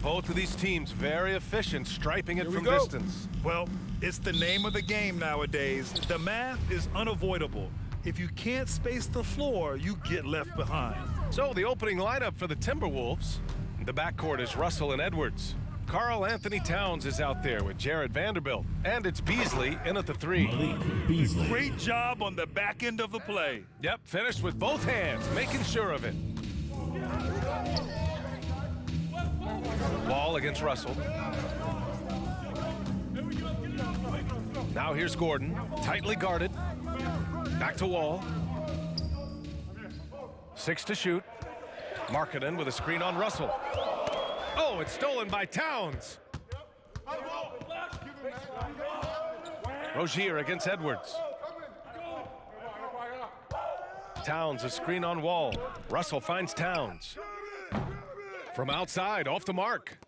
Both of these teams very efficient, striping it from distance. Well, it's the name of the game nowadays. The math is unavoidable. If you can't space the floor, you get left behind. So the opening lineup for the Timberwolves. The backcourt is Russell and Edwards. Karl Anthony Towns is out there with Jared Vanderbilt. And it's Beasley in at the 3. Great job on the back end of the play. Yep, finished with both hands, making sure of it. Wall against Russell. Now here's Gordon, tightly guarded. Back to Wall. 6 to shoot. Markkanen with a screen on Russell. Oh, it's stolen by Towns. Rozier against Edwards. Towns a screen on Wall. Russell finds Towns. From outside, off the mark.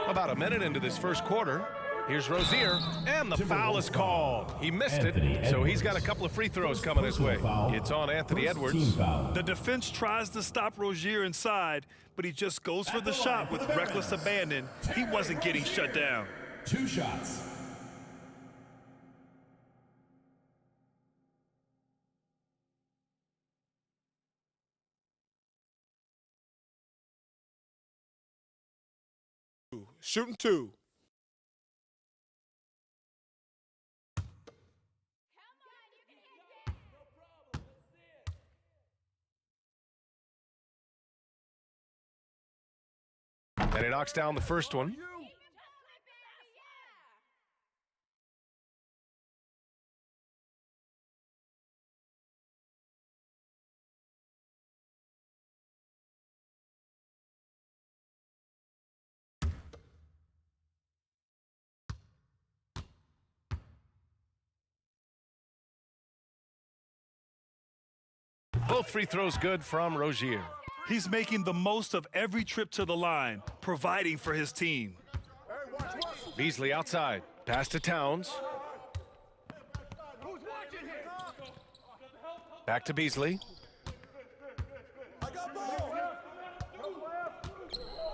About a minute into this first quarter. Here's Rozier, and the foul is called. He missed it, so he's got a couple of free throws coming his way. It's on Anthony Edwards. The defense tries to stop Rozier inside, but he just goes for the shot with reckless abandon. He wasn't getting shut down. 2 shots. Shooting 2. And he knocks down the first one. Both free throws good from Rozier. He's making the most of every trip to the line, providing for his team. Beasley outside. Pass to Towns. Back to Beasley.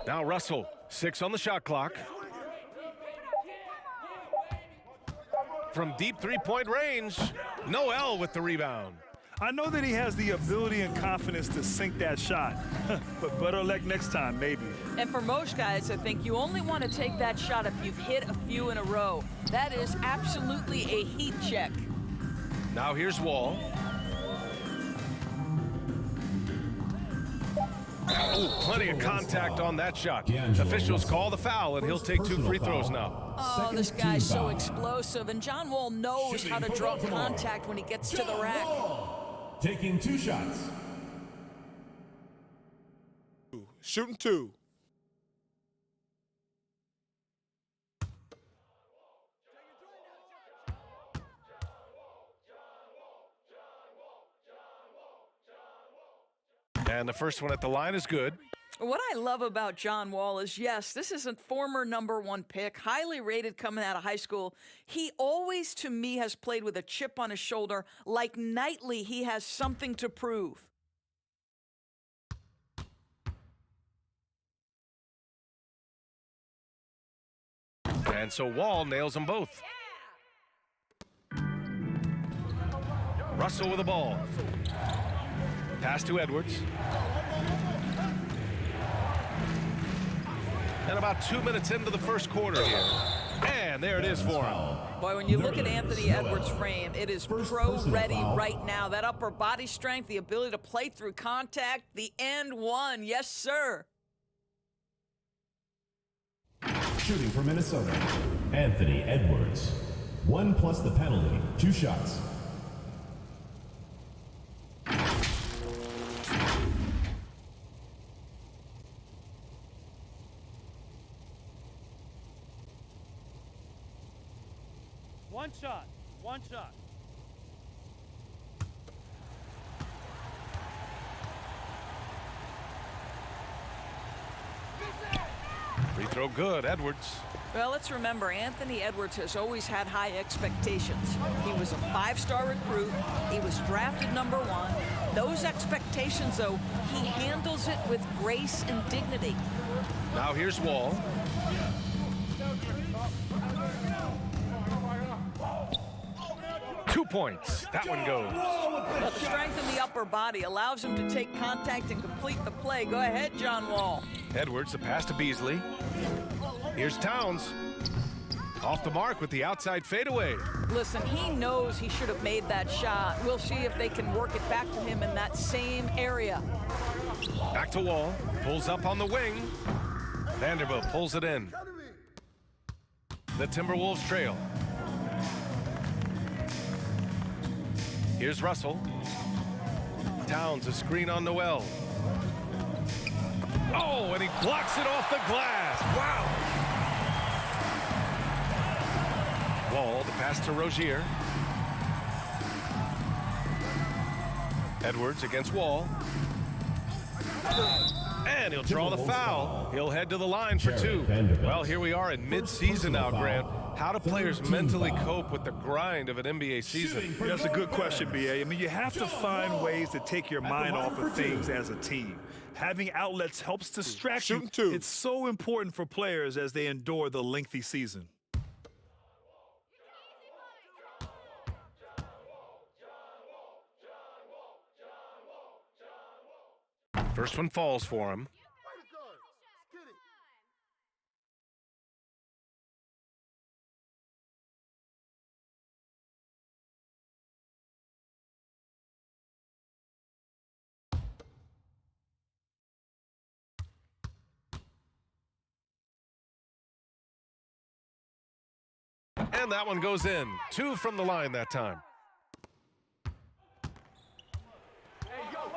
Now Russell. 6 on the shot clock. From deep three-point range, Noel with the rebound. I know that he has the ability and confidence to sink that shot, but better luck next time, maybe. And for most guys, I think you only want to take that shot if you've hit a few in a row. That is absolutely a heat check. Now here's Wall. Ooh, plenty of contact on that shot. Officials call the foul, and he'll take 2 free throws now. Oh, this guy's so explosive, and John Wall knows how to draw contact when he gets to the rack. Taking 2 shots. Shooting 2. And the first one at the line is good. What I love about John Wall is, yes, this is a former #1 pick, highly rated coming out of high school. He always, to me, has played with a chip on his shoulder. Like nightly, he has something to prove. And so Wall nails them both. Russell with the ball. Pass to Edwards. And about 2 minutes into the first quarter here. And there it is for him. Boy, when you look at Anthony Edwards' frame, it is pro-ready right now. That upper body strength, the ability to play through contact, the and one. Yes, sir. Shooting for Minnesota, Anthony Edwards. 1 plus the penalty, 2 shots. One shot. Free throw good, Edwards. Well, let's remember, Anthony Edwards has always had high expectations. He was a 5-star recruit. He was drafted #1. Those expectations, though, he handles it with grace and dignity. Now here's Wall. Two points. That one goes. Well, the strength in the upper body allows him to take contact and complete the play. Go ahead, John Wall. Edwards, the pass to Beasley. Here's Towns. Off the mark with the outside fadeaway. Listen, he knows he should have made that shot. We'll see if they can work it back to him in that same area. Back to Wall. Pulls up on the wing. Vanderbilt pulls it in. The Timberwolves trail. Here's Russell. Towns, a screen on Noel. Oh, and he blocks it off the glass. Wow. Wall, the pass to Rozier. Edwards against Wall. And he'll draw the foul. He'll head to the line for two. Well, here we are in mid-season now, Grant. How do players mentally cope with the grind of an NBA season? That's a good question, B.A. I mean, you have to find ways to take your mind off of things as a team. Having outlets helps distract you. It's so important for players as they endure the lengthy season. First one falls for him. And that one goes in. Two from the line that time.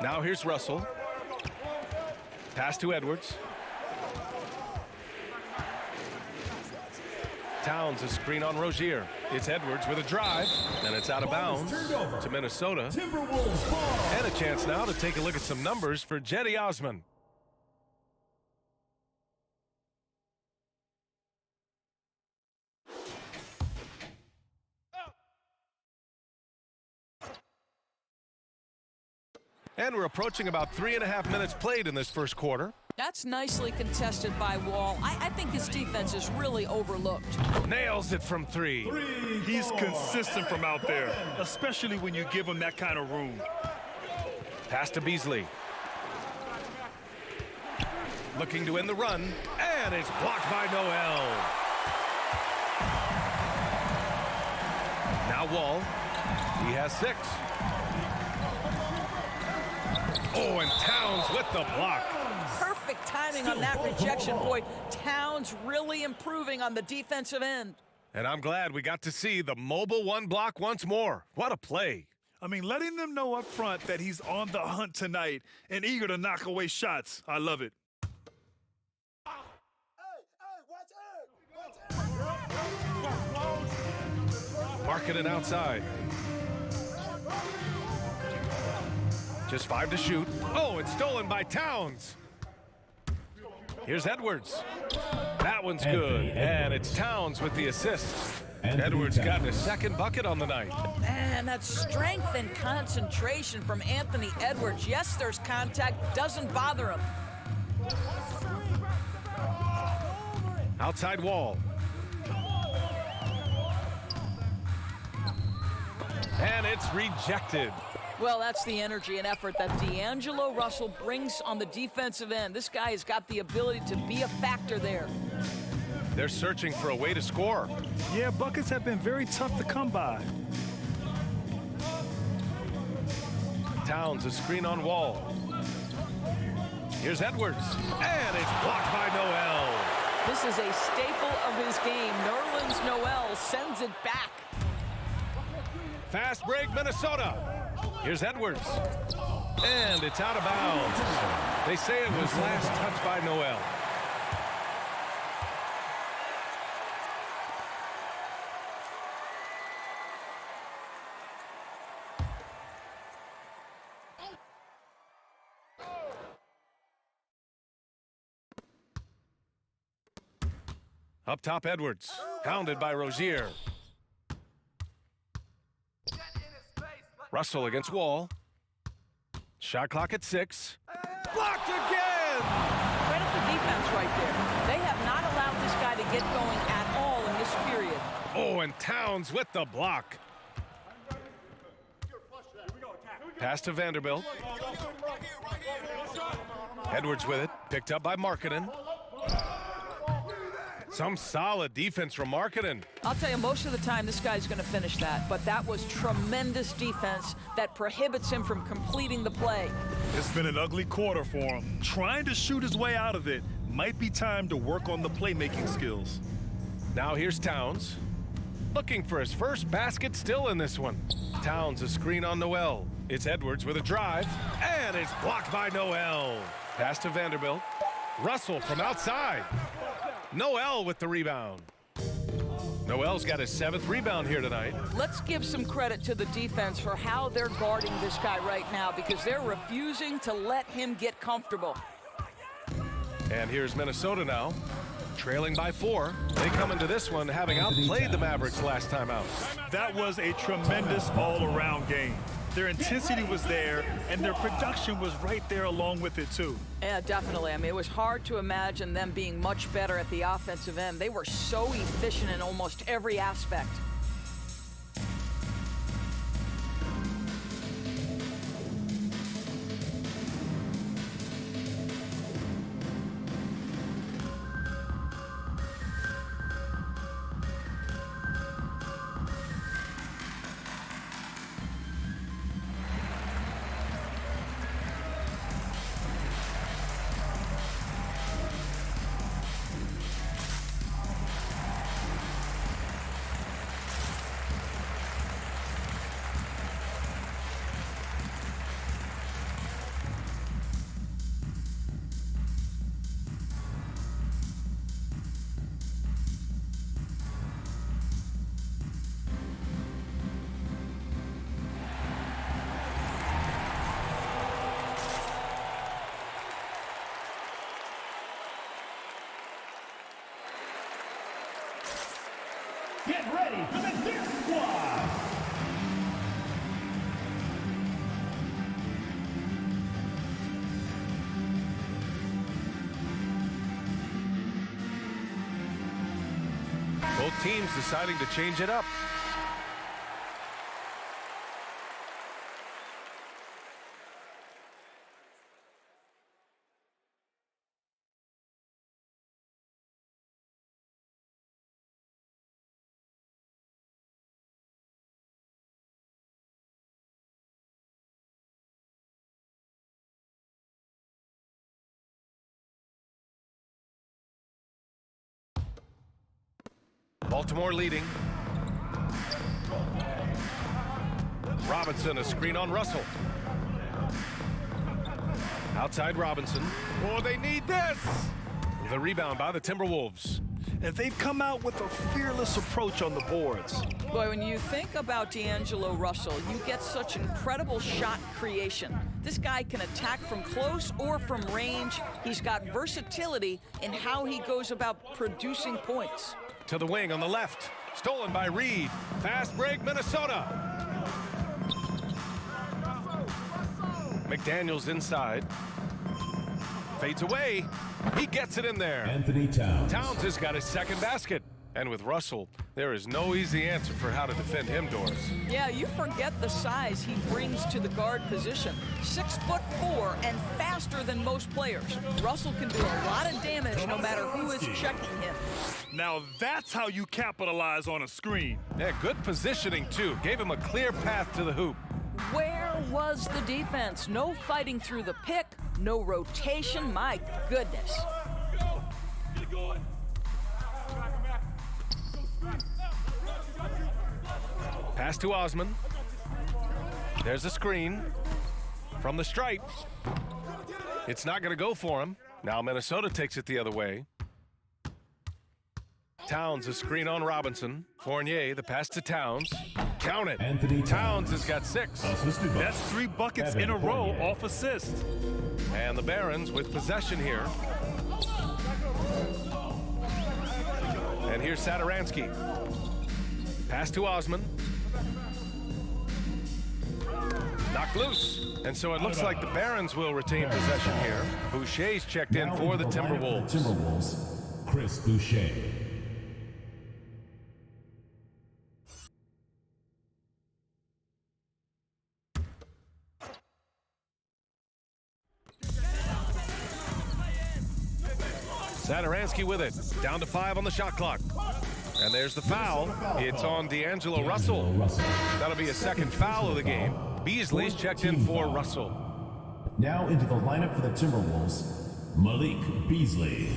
Now here's Russell. Pass to Edwards. Towns, a screen on Rozier. It's Edwards with a drive, and it's out of bounds to Minnesota. And a chance now to take a look at some numbers for Cedi Osman. And we're approaching about 3.5 minutes played in this first quarter. That's nicely contested by Wall. I think his defense is really overlooked. Nails it from three. He's consistent from out there, especially when you give him that kind of room. Pass to Beasley. Looking to end the run, and it's blocked by Noel. Now Wall. He has 6. Oh, and Towns with the block. Perfect timing on that rejection, boy. Towns really improving on the defensive end. And I'm glad we got to see the mobile one block once more. What a play. I mean, letting them know up front that he's on the hunt tonight and eager to knock away shots. I love it. Marking it outside. Just 5 to shoot. Oh, it's stolen by Towns. Here's Edwards. That one's good. And it's Towns with the assist. Edwards got his second bucket on the night. Man, that strength and concentration from Anthony Edwards. Yes, there's contact. Doesn't bother him. Outside Wall. And it's rejected. Well, that's the energy and effort that D'Angelo Russell brings on the defensive end. This guy has got the ability to be a factor there. They're searching for a way to score. Yeah, buckets have been very tough to come by. Towns, a screen on Wall. Here's Edwards. And it's blocked by Noel. This is a staple of his game. Nerlens Noel sends it back. Fast break, Minnesota. Here's Edwards. And it's out of bounds. They say it was last touched by Noel. Up top, Edwards. Hounded by Rozier. Russell against Wall. Shot clock at 6. Blocked again! Credit the defense right there. They have not allowed this guy to get going at all in this period. Oh, and Towns with the block. Pass to Vanderbilt. Edwards with it. Picked up by Markkanen. Some solid defense from Markkanen. I'll tell you, most of the time, this guy's going to finish that. But that was tremendous defense that prohibits him from completing the play. It's been an ugly quarter for him. Trying to shoot his way out of it. Might be time to work on the playmaking skills. Now here's Towns. Looking for his first basket still in this one. Towns a screen on Noel. It's Edwards with a drive, and it's blocked by Noel. Pass to Vanderbilt. Russell from outside. Noel with the rebound. Noel's got his 7th rebound here tonight. Let's give some credit to the defense for how they're guarding this guy right now because they're refusing to let him get comfortable. And here's Minnesota now, trailing by 4. They come into this one having outplayed the Mavericks last time out. That was a tremendous all-around game. Their intensity was there, and their production was right there along with it, too. Yeah, definitely. I mean, it was hard to imagine them being much better at the offensive end. They were so efficient in almost every aspect. Get ready for the Dip Squad! Both teams deciding to change it up. Baltimore leading. Robinson, a screen on Russell. Outside Robinson. Oh, they need this! The rebound by the Timberwolves. And they've come out with a fearless approach on the boards. Boy, when you think about D'Angelo Russell, you get such incredible shot creation. This guy can attack from close or from range. He's got versatility in how he goes about producing points. To the wing on the left. Stolen by Reed. Fast break, Minnesota. McDaniels inside. Fades away. He gets it in there. Anthony Towns. Towns has got his 2nd basket. And with Russell, there is no easy answer for how to defend him, Doris. Yeah, you forget the size he brings to the guard position. 6'4" and faster than most players. Russell can do a lot of damage no matter who is checking him. Now that's how you capitalize on a screen. Yeah, good positioning, too. Gave him a clear path to the hoop. Where was the defense? No fighting through the pick, no rotation. My goodness. Pass to Osman. There's a screen from the stripe. It's not going to go for him. Now Minnesota takes it the other way. Towns a screen on Robinson. Fournier, the pass to Towns. Count it. Anthony Towns has got 6. That's 3 buckets in a row off assist. And the Barons with possession here. And here's Satoransky. Pass to Osman. Knocked loose. And so it looks like the Barons will retain possession here. Boucher's checked in for the Timberwolves. Timberwolves, Chris Boucher. Saturansky with it. Down to 5 on the shot clock. And there's the foul. It's on D'Angelo Russell. That'll be a second foul of the game. Beasley's checked in for Russell. Now into the lineup for the Timberwolves, Malik Beasley.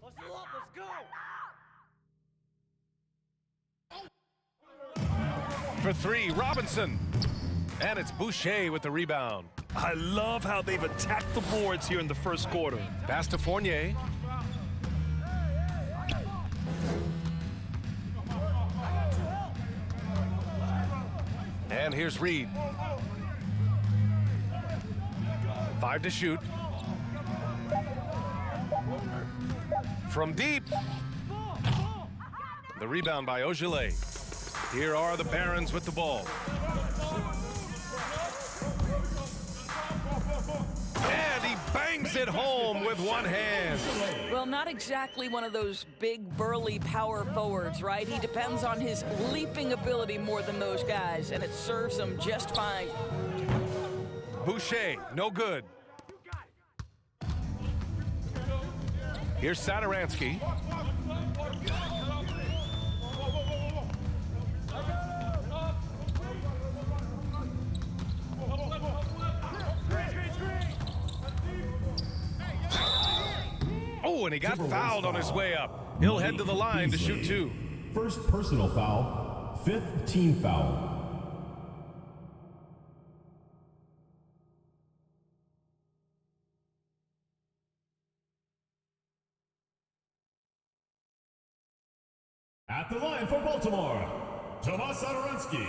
Let's go. For 3, Robinson. And it's Boucher with the rebound. I love how they've attacked the boards here in the first quarter. Pass to Fournier. And here's Reed. 5 to shoot. From deep. The rebound by Ogilvy. Here are the Barons with the ball. And he bangs it home with one hand. Well, not exactly one of those big, burly power forwards, right? He depends on his leaping ability more than those guys, and it serves him just fine. Boucher, no good. Here's Saturansky. Oh, and he got fouled on his way up. He'll head to the line to shoot 2. First personal foul, 5th team foul. At the line for Baltimore, Tomas Saturansky,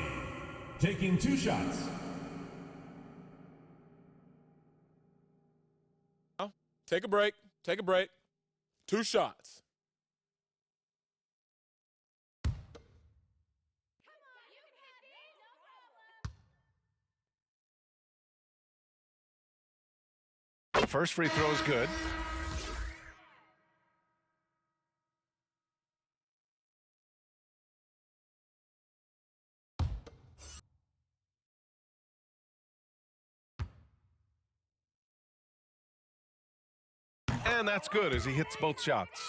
taking 2 shots. Take a break. Take a break. 2 shots. First free throw is good. And that's good as he hits both shots.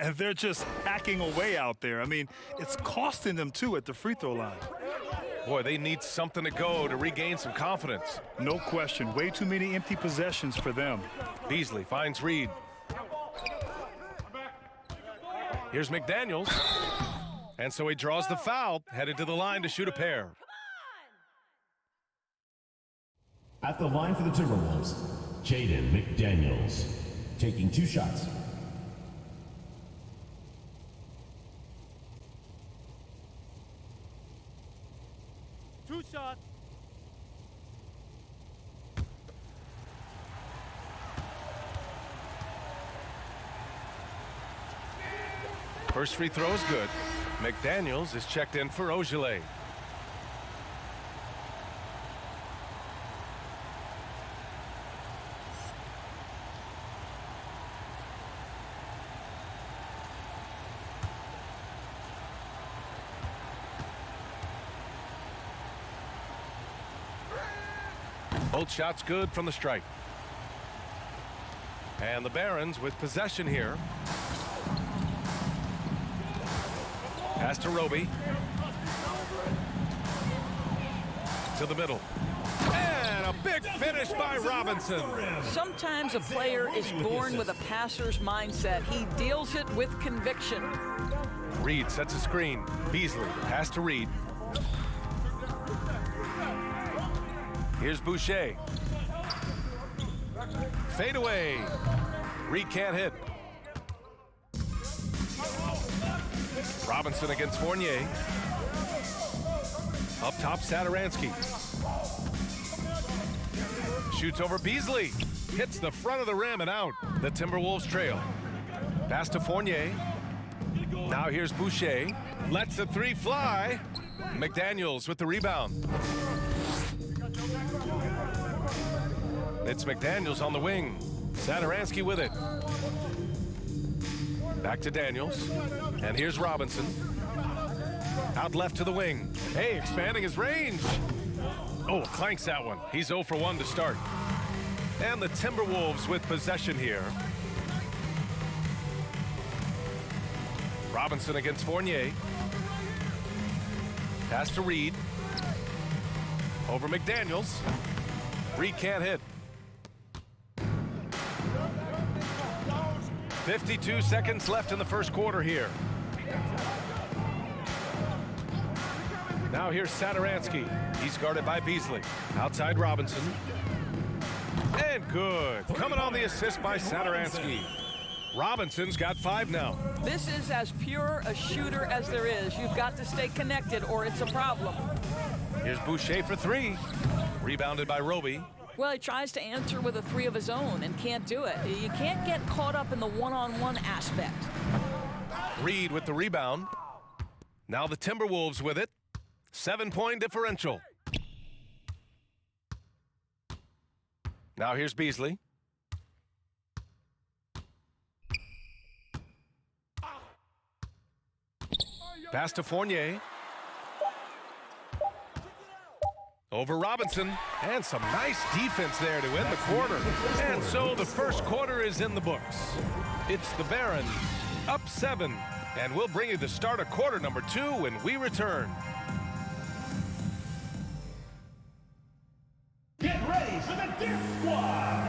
And they're just hacking away out there. I mean, it's costing them too at the free throw line. Boy, they need something to go to regain some confidence. No question. Way too many empty possessions for them. Beasley finds Reed. Here's McDaniels. And so he draws the foul, headed to the line to shoot a pair. At the line for the Timberwolves, Jaden McDaniels, taking 2 shots. Two shots. First free throw is good. McDaniels is checked in for Ogilvy. Both shots good from the stripe. And the Barons with possession here. Pass to Roby. To the middle. And a big finish by Robinson. Sometimes a player is born with a passer's mindset. He deals it with conviction. Reed sets a screen. Beasley, pass to Reed. Here's Boucher. Fade away. Reed can't hit. Robinson against Fournier. Up top, Saturansky. Shoots over Beasley. Hits the front of the rim and out. The Timberwolves trail. Pass to Fournier. Now here's Boucher. Lets the 3 fly. McDaniels with the rebound. It's McDaniels on the wing. Satoransky with it. Back to Daniels. And here's Robinson. Out left to the wing. Hey, expanding his range. Oh, clanks that one. He's 0 for 1 to start. And the Timberwolves with possession here. Robinson against Fournier. Pass to Reed. Over McDaniels. Reed can't hit. 52 seconds left in the first quarter here. Now here's Satoransky. He's guarded by Beasley. Outside Robinson. And good. Coming on the assist by Satoransky. Robinson's got 5 now. This is as pure a shooter as there is. You've got to stay connected or it's a problem. Here's Boucher for 3. Rebounded by Roby. Well, he tries to answer with a 3 of his own and can't do it. You can't get caught up in the one-on-one aspect. Reed with the rebound. Now the Timberwolves with it. 7-point differential. Now here's Beasley. Pass to Fournier. Over Robinson, and some nice defense there to end the quarter. And so the first quarter is in the books. It's the Barons up 7, and we'll bring you the start of quarter number 2 when we return. Get ready for the Death Squad!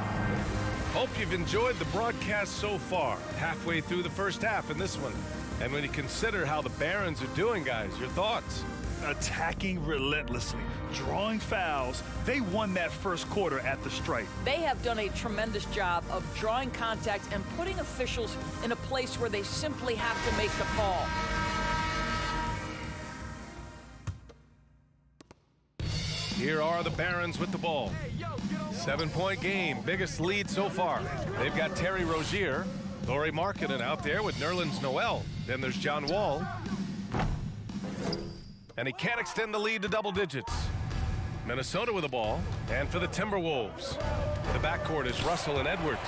Hope you've enjoyed the broadcast so far. Halfway through the first half in this one. And when you consider how the Barons are doing, guys, your thoughts? Attacking relentlessly, drawing fouls. They won that first quarter at the stripe. They have done a tremendous job of drawing contact and putting officials in a place where they simply have to make the call. Here are the Barons with the ball. 7-point game, biggest lead so far. They've got Terry Rozier, Lauri Markkanen out there with Nerlens Noel. Then there's John Wall. And he can't extend the lead to double digits. Minnesota with the ball. And for the Timberwolves, the backcourt is Russell and Edwards.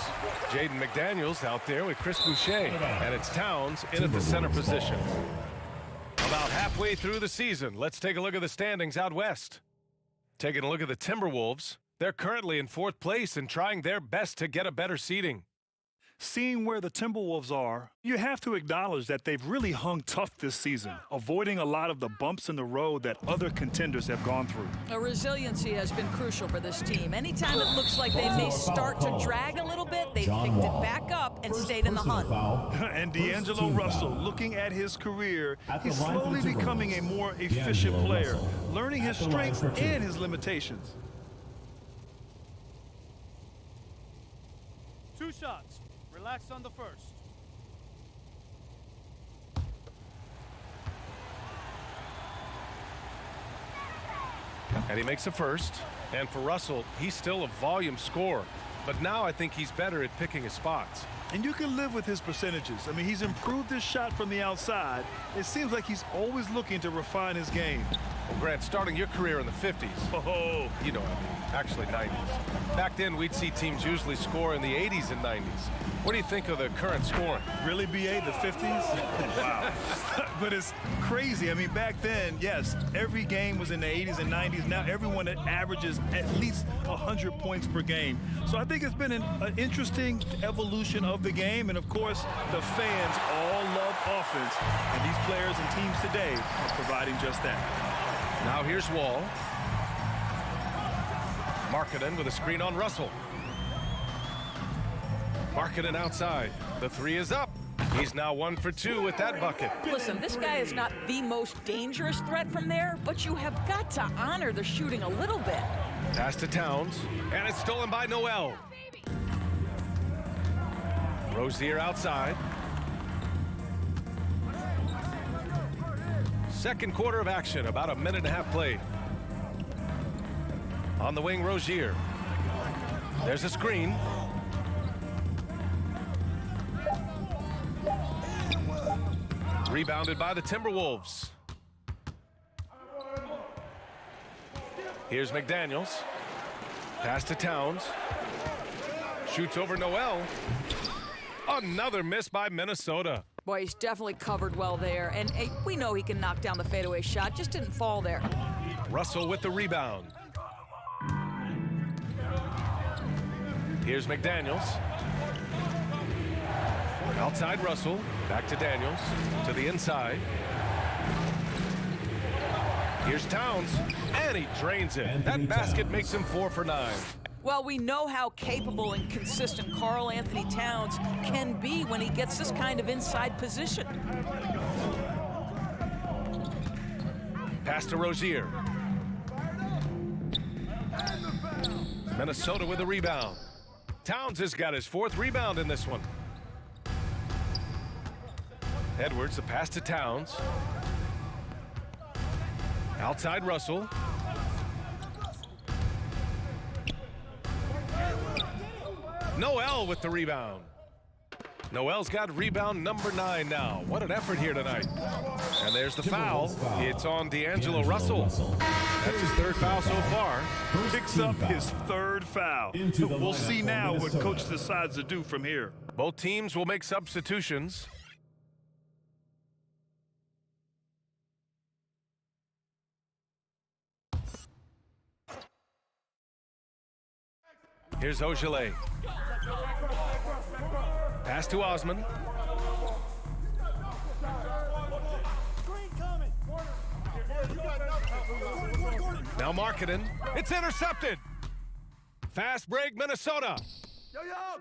Jaden McDaniels out there with Chris Boucher. And it's Towns in at the center position. About halfway through the season, let's take a look at the standings out west. Taking a look at the Timberwolves, they're currently in 4th place and trying their best to get a better seeding. Seeing where the Timberwolves are, you have to acknowledge that they've really hung tough this season, avoiding a lot of the bumps in the road that other contenders have gone through. Resiliency has been crucial for this team. Anytime it looks like they may start to drag a little bit, they've picked it back up and stayed in the hunt. And D'Angelo Russell, looking at his career, he's slowly becoming a more efficient player, learning his strengths and his limitations. 2 shots. Relax on the first. And he makes a first. And for Russell, he's still a volume scorer. But now I think he's better at picking his spots. And you can live with his percentages. I mean, he's improved his shot from the outside. It seems like he's always looking to refine his game. Well, Grant, starting your career in the 50s. Oh, You know what I mean. Actually, 90s. Back then, we'd see teams usually score in the 80s and 90s. What do you think of the current scoring? really, BA, the 50s? Wow. But it's crazy. I mean, back then, yes, every game was in the 80s and 90s. Now everyone averages at least 100 points per game. So I think it's been an interesting evolution of the game. And, of course, the fans all love offense. And these players and teams today are providing just that. Now here's Wall. Markkanen with a screen on Russell. Markkanen outside. The 3 is up. He's now 1 for 2 with that bucket. Listen, this guy is not the most dangerous threat from there, but you have got to honor the shooting a little bit. Pass to Towns, and it's stolen by Noel. Rozier outside. Second quarter of action, about a minute and a half played. On the wing, Rozier. There's a screen. Rebounded by the Timberwolves. Here's McDaniels. Pass to Towns. Shoots over Noel. Another miss by Minnesota. Boy, he's definitely covered well there. And hey, we know he can knock down the fadeaway shot. Just didn't fall there. Russell with the rebound. Here's McDaniels. Outside Russell. Back to Daniels. To the inside. Here's Towns. And he drains it. That basket makes him 4 for 9. Well, we know how capable and consistent Karl Anthony Towns can be when he gets this kind of inside position. Pass to Rozier. Minnesota with a rebound. Towns has got his 4th rebound in this one. Edwards, the pass to Towns. Outside Russell. Noel with the rebound. Noel's got rebound number 9 now. What an effort here tonight. And there's the foul. It's on D'Angelo Russell. That's his 3rd foul so far. Picks up his 3rd foul. We'll see now what coach decides to do from here. Both teams will make substitutions. Here's Ogilvy. Pass to Osman. Now Markkanen. It's intercepted. Fast break, Minnesota.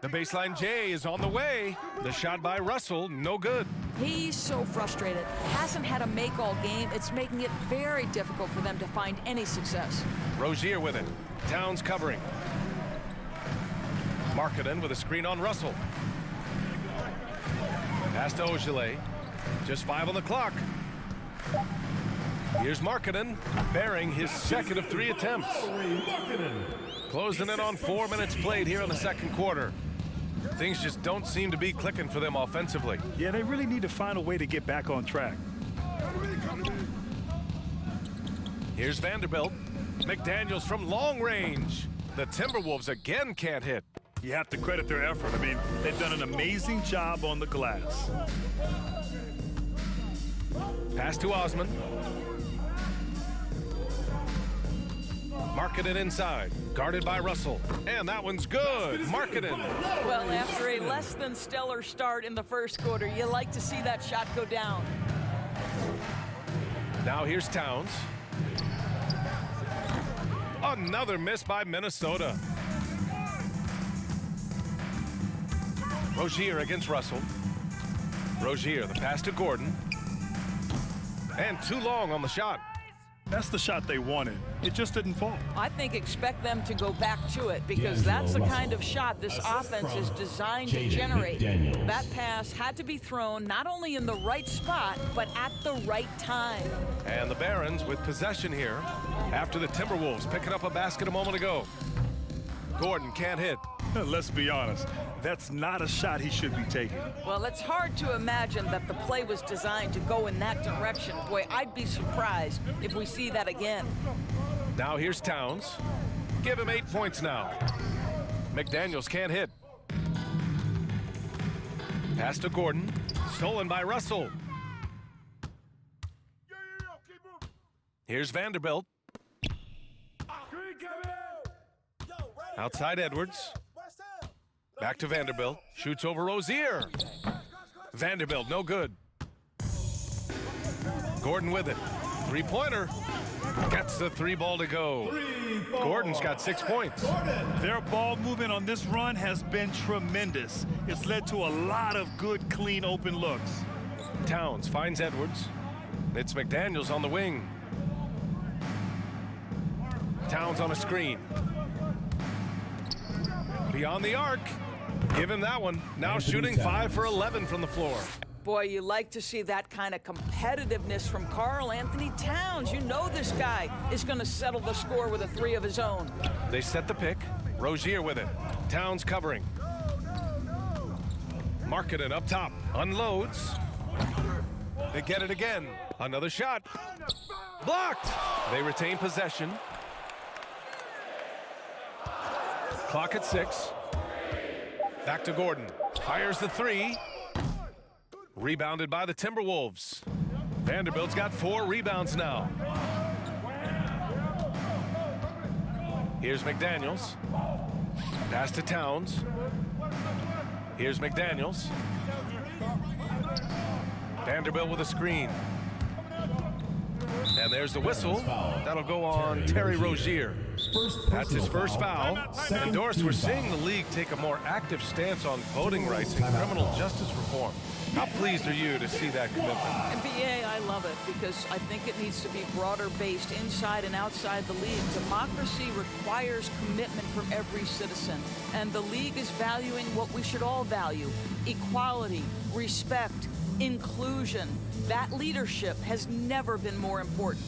The baseline J is on the way. The shot by Russell, no good. He's so frustrated. Hasn't had a make all game. It's making it very difficult for them to find any success. Rozier with it. Towns covering. Markkanen with a screen on Russell. Pass to Ogilvy. Just 5 on the clock. Here's Markkanen, bearing his 2nd of 3 attempts. Closing in on 4 minutes played here in the 2nd quarter. Things just don't seem to be clicking for them offensively. Yeah, they really need to find a way to get back on track. Here's Vanderbilt. McDaniels from long range. The Timberwolves again can't hit. You have to credit their effort. I mean, they've done an amazing job on the glass. Pass to Osman. Markkanen inside, guarded by Russell. And that one's good. Markkanen. Well, after a less than stellar start in the 1st quarter, you like to see that shot go down. Now here's Towns. Another miss by Minnesota. Rozier against Russell. Rozier, the pass to Gordon. And too long on the shot. That's the shot they wanted. It just didn't fall. I think expect them to go back to it because that's the kind of shot this offense is designed to generate. That pass had to be thrown not only in the right spot, but at the right time. And the Barons with possession here after the Timberwolves picking up a basket a moment ago. Gordon can't hit. Let's be honest, that's not a shot he should be taking. Well, it's hard to imagine that the play was designed to go in that direction. Boy, I'd be surprised if we see that again. Now here's Towns. Give him 8 points now. McDaniels can't hit. Pass to Gordon. Stolen by Russell. Here's Vanderbilt. Outside Edwards. Back to Vanderbilt. Shoots over Rozier. Vanderbilt, no good. Gordon with it. 3-pointer. Gets the 3 ball to go. Gordon's got 6 points. Their ball movement on this run has been tremendous. It's led to a lot of good, clean, open looks. Towns finds Edwards. It's McDaniels on the wing. Towns on a screen. Beyond the arc. Give him that one. Now shooting 5 for 11 from the floor. Boy, you like to see that kind of competitiveness from Karl Anthony Towns. You know this guy is going to settle the score with a 3 of his own. They set the pick. Rozier with it. Towns covering. Markkanen up top. Unloads. They get it again. Another shot. Blocked. They retain possession. Clock at 6. Back to Gordon. Fires the 3. Rebounded by the Timberwolves. Vanderbilt's got 4 rebounds now. Here's McDaniels. Pass to Towns. Here's McDaniels. Vanderbilt with a screen. And there's the whistle. That'll go on Terry Rozier. That's his first foul. And Doris, we're seeing the league take a more active stance on voting rights and criminal justice reform. How pleased are you to see that commitment? NBA, I love it because I think it needs to be broader based inside and outside the league. Democracy requires commitment from every citizen. And the league is valuing what we should all value: equality, respect, inclusion. That leadership has never been more important.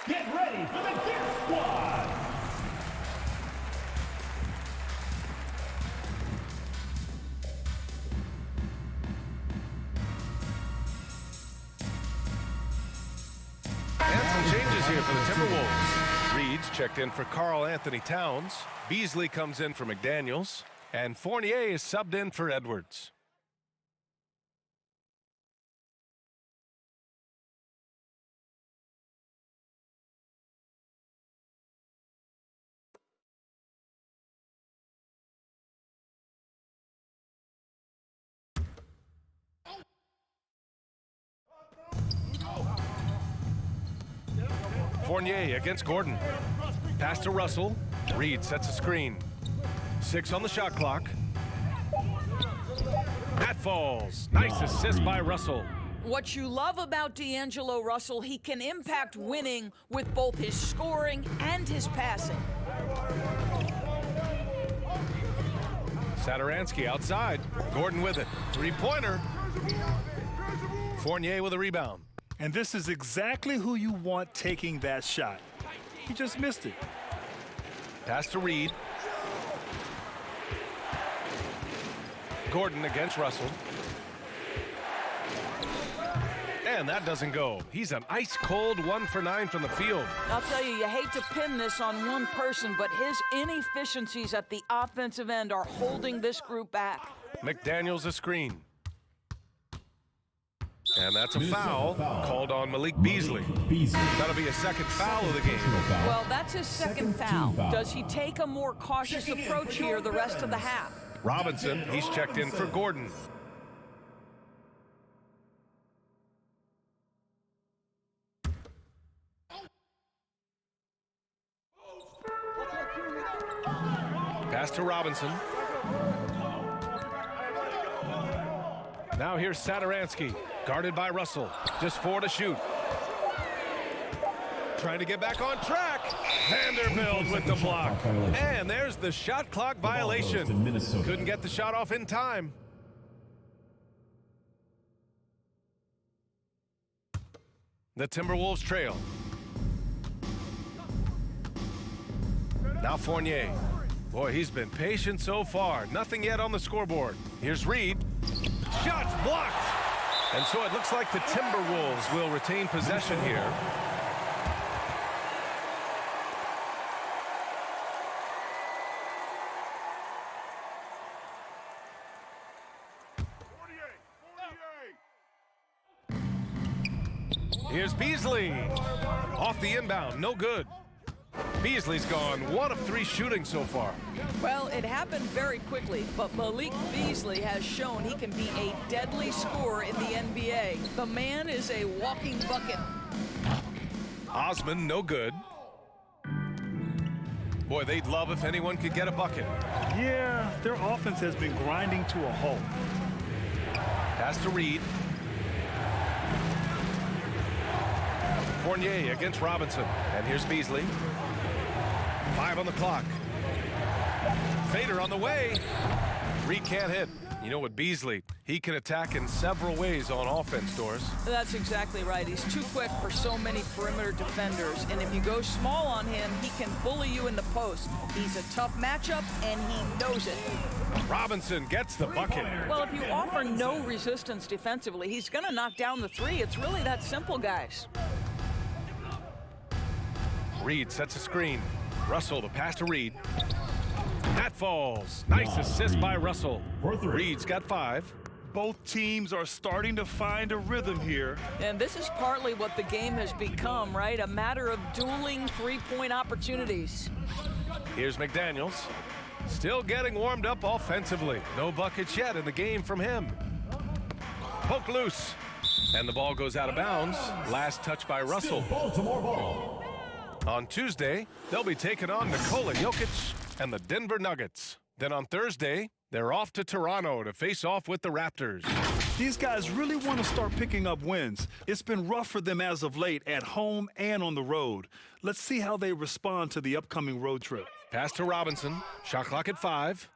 Get ready for the Dip Squad! And some changes here for the Timberwolves. Reed's checked in for Karl Anthony Towns. Beasley comes in for McDaniels. And Fournier is subbed in for Edwards. Fournier against Gordon. Pass to Russell. Reed sets a screen. 6 on the shot clock. That falls. Nice assist by Russell. What you love about D'Angelo Russell, he can impact winning with both his scoring and his passing. Satoransky outside. Gordon with it. Three-pointer. Fournier with a rebound. And this is exactly who you want taking that shot. He just missed it. Pass to Reed. Gordon against Russell. And that doesn't go. He's an ice-cold 1 for 9 from the field. I'll tell you, you hate to pin this on one person, but his inefficiencies at the offensive end are holding this group back. McDaniels a screen. And that's a foul called on Malik Beasley. That'll be a second foul of the game. Well, that's his second foul. Does he take a more cautious approach here the rest of the half? Robinson, he's checked in for Gordon. Pass to Robinson. Now here's Satoransky, guarded by Russell. Just 4 to shoot. Trying to get back on track. Vanderbilt with the block. And there's the shot clock violation. Couldn't get the shot off in time. The Timberwolves trail. Now Fournier. Boy, he's been patient so far. Nothing yet on the scoreboard. Here's Reed. Shots blocked. And so it looks like the Timberwolves will retain possession here. Here's Beasley. Off the inbound, no good. Beasley's gone 1 of 3 shooting so far. Well, it happened very quickly, but Malik Beasley has shown he can be a deadly scorer in the NBA. The man is a walking bucket. Osman, no good. Boy, they'd love if anyone could get a bucket. Yeah, their offense has been grinding to a halt. Pass to Reed. Fournier against Robinson. And here's Beasley. 5 on the clock. Fader on the way. Reed can't hit. You know what, Beasley, he can attack in several ways on offense, Doris. That's exactly right. He's too quick for so many perimeter defenders. And if you go small on him, he can bully you in the post. He's a tough matchup, and he knows it. Robinson gets the bucket. Well, if you offer no resistance defensively, he's going to knock down the three. It's really that simple, guys. Reed sets a screen. Russell, the pass to Reed. That falls. Nice assist by Russell. Reed's got 5. Both teams are starting to find a rhythm here. And this is partly what the game has become, right? A matter of dueling three-point opportunities. Here's McDaniels. Still getting warmed up offensively. No buckets yet in the game from him. Poke loose. And the ball goes out of bounds. Last touch by Russell. Baltimore ball. On Tuesday, they'll be taking on Nikola Jokic and the Denver Nuggets. Then on Thursday, they're off to Toronto to face off with the Raptors. These guys really want to start picking up wins. It's been rough for them as of late, at home and on the road. Let's see how they respond to the upcoming road trip. Pass to Robinson. Shot clock at 5.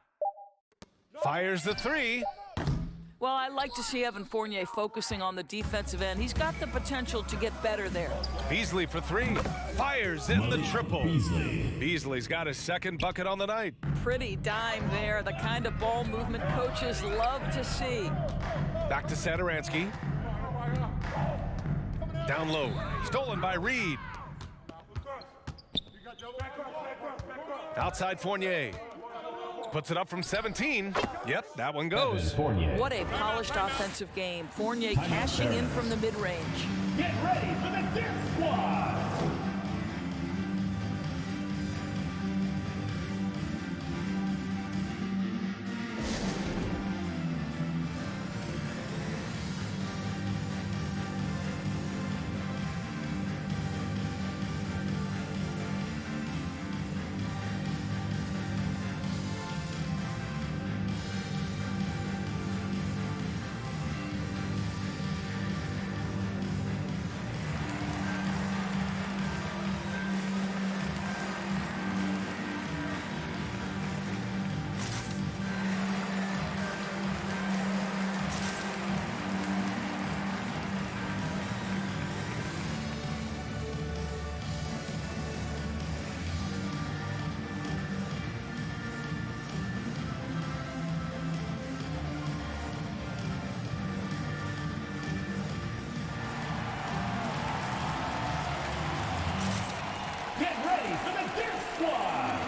Fires the 3. Well, I like to see Evan Fournier focusing on the defensive end. He's got the potential to get better there. Beasley for 3. Fires in the triple. Beasley. Beasley's got his second bucket on the night. Pretty dime there, the kind of ball movement coaches love to see. Back to Satoransky. Down low. Stolen by Reed. Outside Fournier. Puts it up from 17. Yep, that one goes. What a polished offensive game. Fournier cashing in from the mid-range. Get ready for the Dance Squad. Get ready for the Dance Squad!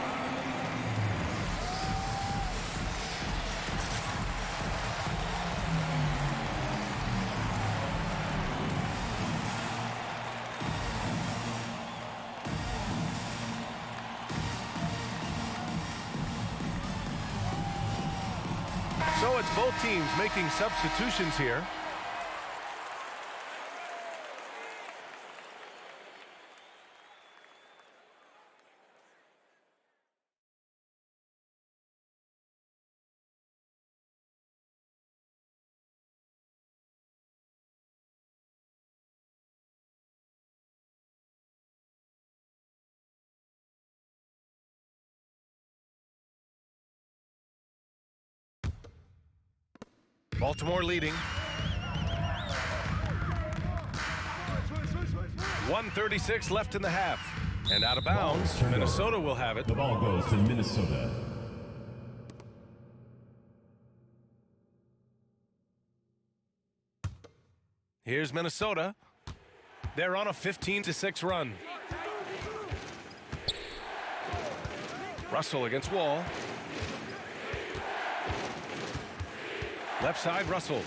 So it's both teams making substitutions here. Baltimore leading. 1:36 left in the half. And out of bounds, Minnesota will have it. The ball goes to Minnesota. Here's Minnesota. They're on a 15-6 run. Russell against Wall. Left side, Russell.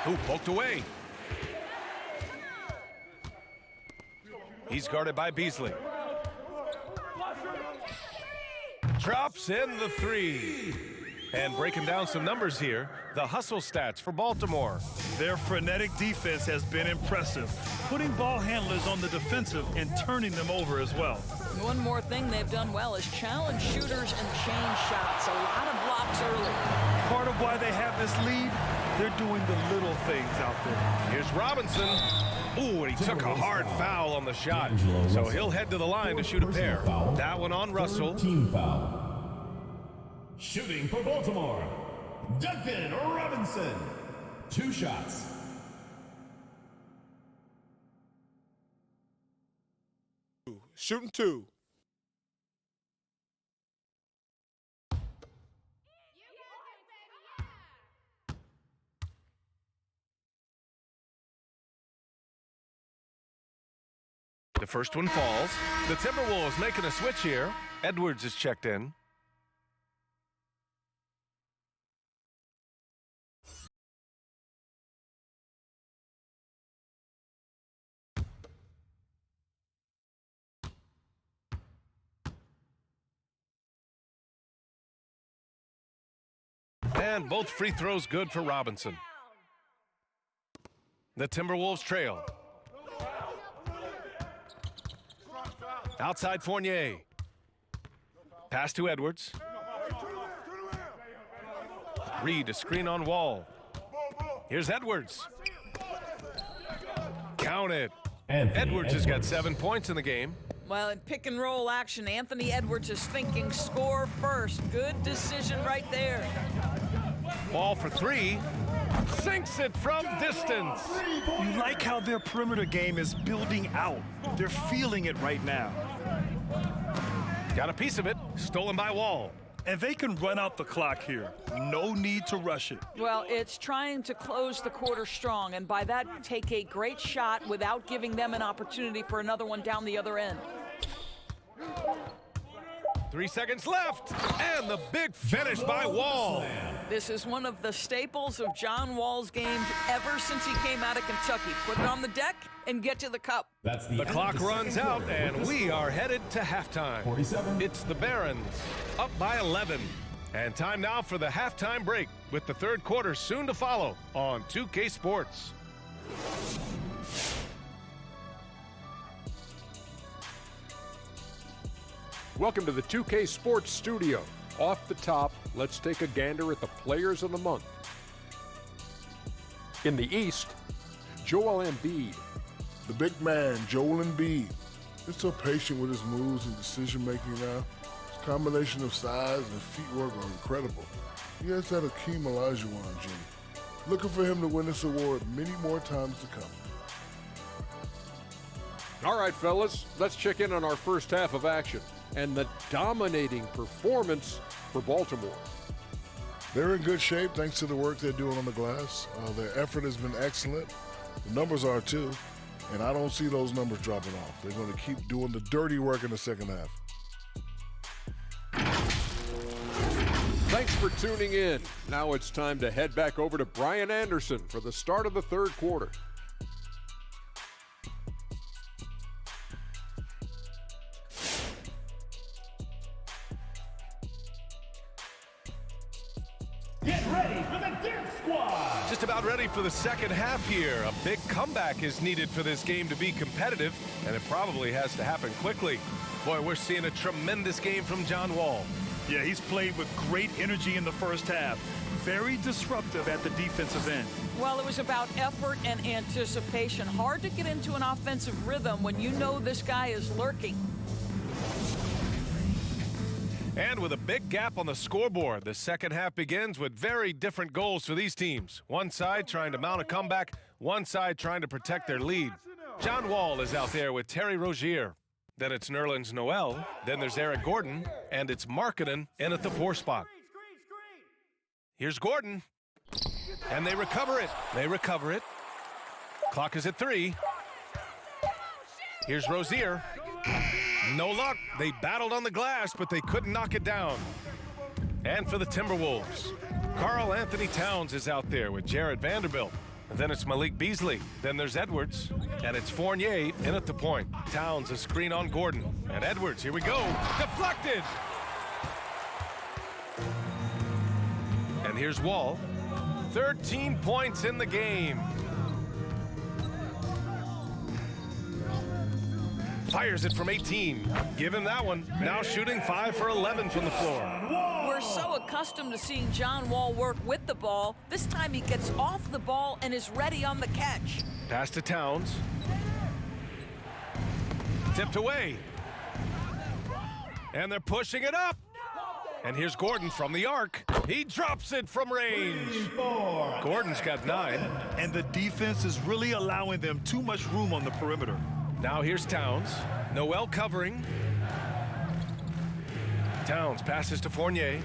Who poked away. He's guarded by Beasley. Drops in the 3. And breaking down some numbers here, the hustle stats for Baltimore. Their frenetic defense has been impressive, putting ball handlers on the defensive and turning them over as well. One more thing they've done well is challenge shooters and chain shots. A lot of blocks early. Part of why they have this lead, they're doing the little things out there. Here's Robinson. Ooh, and he took a hard foul on the shot. So he'll head to the line to shoot a pair. That one on Russell. Team foul. Shooting for Baltimore, Duncan Robinson. 2 shots. Shooting 2. The first one falls. The Timberwolves making a switch here. Edwards is checked in. And both free throws good for Robinson. The Timberwolves trail. Outside Fournier. Pass to Edwards. Reed, a screen on Wall. Here's Edwards. Count it. Edwards has got 7 points in the game. Well, in pick and roll action, Anthony Edwards is thinking score first. Good decision right there. Ball for 3. Sinks it from distance. You like how their perimeter game is building out. They're feeling it right now. Got a piece of it. Stolen by Wall. And they can run out the clock here. No need to rush it. Well, it's trying to close the quarter strong, and by that, take a great shot without giving them an opportunity for another one down the other end. 3 seconds left. And the big finish by Wall. This is one of the staples of John Wall's games ever since he came out of Kentucky. Put it on the deck and get to the cup. The clock runs out, and we are headed to halftime. 47. It's the Barons, up by 11. And time now for the halftime break, with the third quarter soon to follow on 2K Sports. Welcome to the 2K Sports Studio. Off the top, let's take a gander at the players of the month. In the East, Joel Embiid. The big man, Joel Embiid. He's so patient with his moves and decision-making now. His combination of size and footwork are incredible. He has that Akeem Olajuwon gene. Looking for him to win this award many more times to come. All right, fellas, let's check in on our first half of action and the dominating performance for Baltimore. They're in good shape thanks to the work they're doing on the glass. Their effort has been excellent. The numbers are too. And I don't see those numbers dropping off. They're going to keep doing the dirty work in the second half. Thanks for tuning in. Now it's time to head back over to Brian Anderson for the start of the third quarter. Get ready for the Dance Squad. Just about ready for the second half here. A big comeback is needed for this game to be competitive, and it probably has to happen quickly. Boy, we're seeing a tremendous game from John Wall. Yeah, he's played with great energy in the first half. Very disruptive at the defensive end. Well, it was about effort and anticipation. Hard to get into an offensive rhythm when you know this guy is lurking. And with a big gap on the scoreboard, the second half begins with very different goals for these teams. One side trying to mount a comeback, one side trying to protect their lead. John Wall is out there with Terry Rozier. Then it's Nerlens Noel. Then there's Eric Gordon. And it's Markkanen in at the 4 spot. Here's Gordon. And they recover it. They recover it. Clock is at 3. Here's Rozier. No luck. They battled on the glass, but they couldn't knock it down. And for the Timberwolves, Karl Anthony Towns is out there with Jared Vanderbilt. And then it's Malik Beasley. Then there's Edwards. And it's Fournier in at the point. Towns a screen on Gordon. And Edwards, here we go. Deflected. And here's Wall. 13 points in the game. Fires it from 18. Give him that one. Now shooting 5 for 11 from the floor. We're so accustomed to seeing John Wall work with the ball. This time he gets off the ball and is ready on the catch. Pass to Towns. Tipped away. And they're pushing it up. And here's Gordon from the arc. He drops it from range. Gordon's got 9. And the defense is really allowing them too much room on the perimeter. Now here's Towns. Noel covering. Towns passes to Fournier.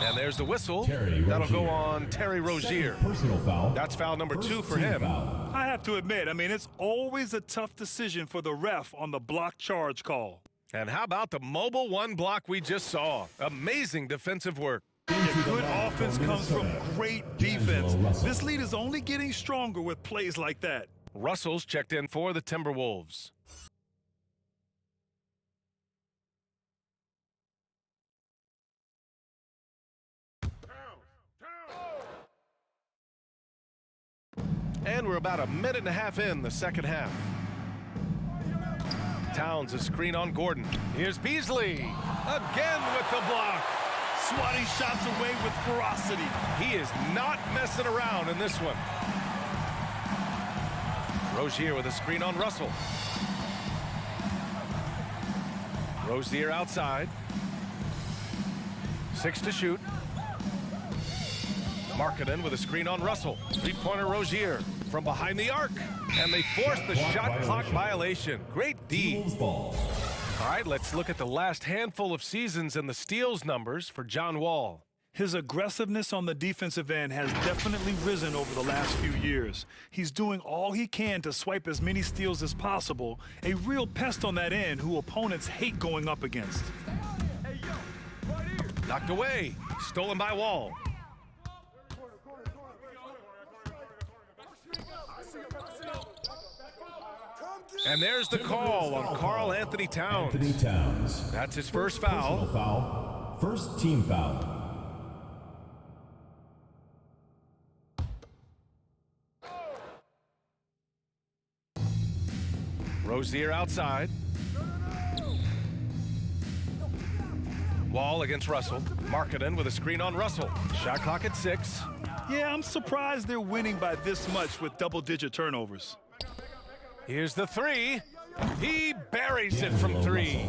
And there's the whistle. That'll go on Terry Rozier. Personal foul. That's foul number 2 for him. Foul. I have to admit, it's always a tough decision for the ref on the block charge call. And how about the mobile 1 block we just saw? Amazing defensive work. Good offense comes from great defense. This lead is only getting stronger with plays like that. Russell's checked in for the Timberwolves. And we're about a minute and a half in the second half. Towns a screen on Gordon. Here's Beasley. Again with the block. Swatting shots away with ferocity. He is not messing around in this one. Rozier with a screen on Russell. Rozier outside. 6 to shoot. Marketing with a screen on Russell. Three-pointer Rozier from behind the arc. And they force the shot clock violation. Great D. Ball. All right, let's look at the last handful of seasons and the steals numbers for John Wall. His aggressiveness on the defensive end has definitely risen over the last few years. He's doing all he can to swipe as many steals as possible, a real pest on that end who opponents hate going up against. Knocked away, stolen by Wall. And there's the call on Karl Anthony Towns. Anthony Towns. That's his first Personal foul. foul. First team foul. Rozier outside. Wall against Russell. Marketing with a screen on Russell. Shot clock at 6. Yeah, I'm surprised they're winning by this much with double-digit turnovers. Here's the 3. He buries it from 3.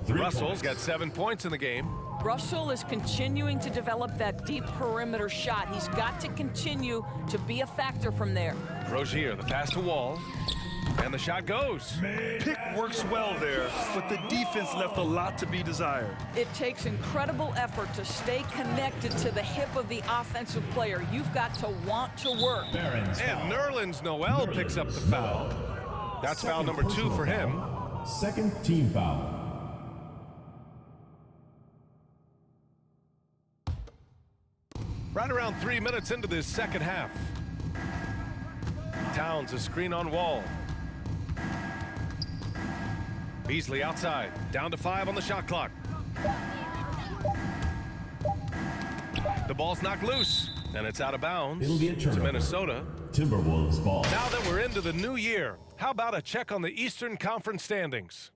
Russell's got 7 points in the game. Russell is continuing to develop that deep perimeter shot. He's got to continue to be a factor from there. Rozier, the pass to Wall. And the shot goes. Pick works well there, but the defense left a lot to be desired. It takes incredible effort to stay connected to the hip of the offensive player. You've got to want to work. And Nerlens Noel picks up the foul. That's foul number 2 for him. Second team foul. Right around 3 minutes into this second half. Towns a screen on Wall. Beasley outside, down to 5 on the shot clock. The ball's knocked loose, and it's out of bounds. It'll be a turnover. To Minnesota. Timberwolves ball. Now that we're into the new year, how about a check on the Eastern Conference standings?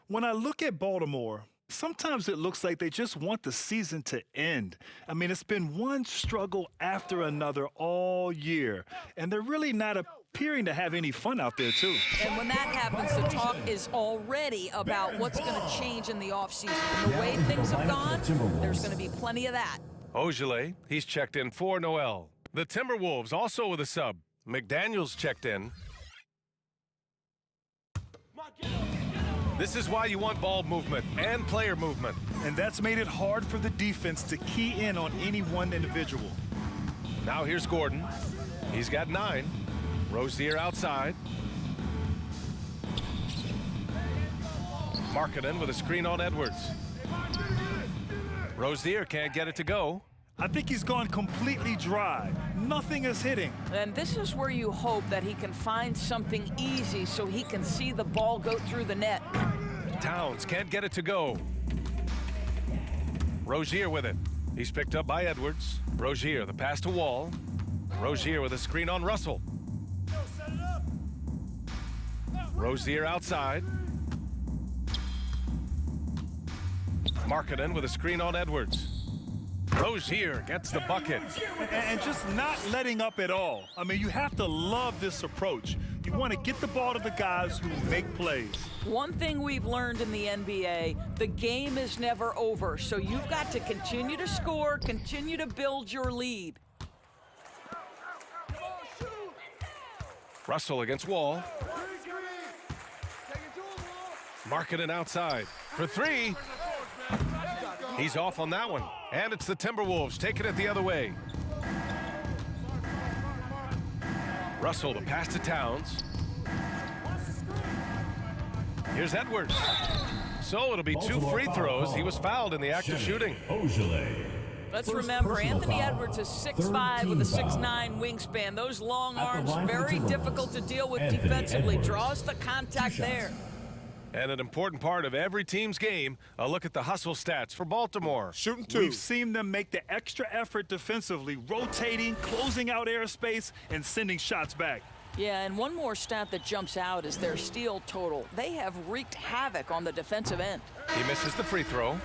When I look at Baltimore, sometimes it looks like they just want the season to end. It's been one struggle after another all year, and they're really not appearing to have any fun out there, too. And when that happens, the talk is already about what's going to change in the offseason. And the way things have gone, there's going to be plenty of that. Ogilvy, he's checked in for Noel. The Timberwolves also with a sub. McDaniels checked in. This is why you want ball movement and player movement. And that's made it hard for the defense to key in on any one individual. Now here's Gordon. He's got 9. Rozier outside. Marketing with a screen on Edwards. Rozier can't get it to go. I think he's gone completely dry. Nothing is hitting. And this is where you hope that he can find something easy so he can see the ball go through the net. Towns can't get it to go. Rozier with it. He's picked up by Edwards. Rozier, the pass to Wall. Rozier with a screen on Russell. Rozier outside. Markkanen with a screen on Edwards. Rozier gets the bucket. And just not letting up at all. I mean, you have to love this approach. You want to get the ball to the guys who make plays. One thing we've learned in the NBA, the game is never over. So you've got to continue to score, continue to build your lead. Russell against Wall. Markkanen outside for three. He's off on that one. And it's the Timberwolves taking it the other way. Russell, the pass to Towns. Here's Edwards. So it'll be two free throws. He was fouled in the act of shooting. Let's remember, Anthony Edwards is 6'5" with a 6'9" wingspan. Those long arms, very difficult to deal with defensively. Draws the contact there. And an important part of every team's game, a look at the hustle stats for Baltimore. Shooting two. We've seen them make the extra effort defensively, rotating, closing out airspace, and sending shots back. Yeah, and one more stat that jumps out is their steal total. They have wreaked havoc on the defensive end. He misses the free throw.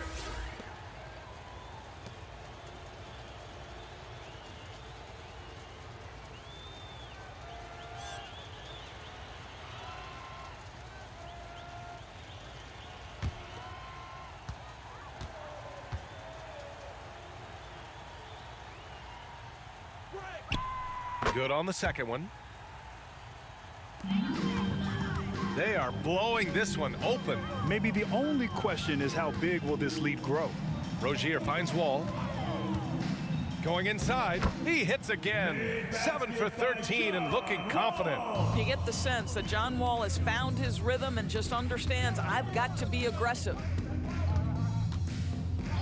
Good on the second one. They are blowing this one open. Maybe the only question is how big will this lead grow? Rozier finds Wall. Going inside, he hits again. 7 for 13 and looking confident. You get the sense that John Wall has found his rhythm and just understands, I've got to be aggressive.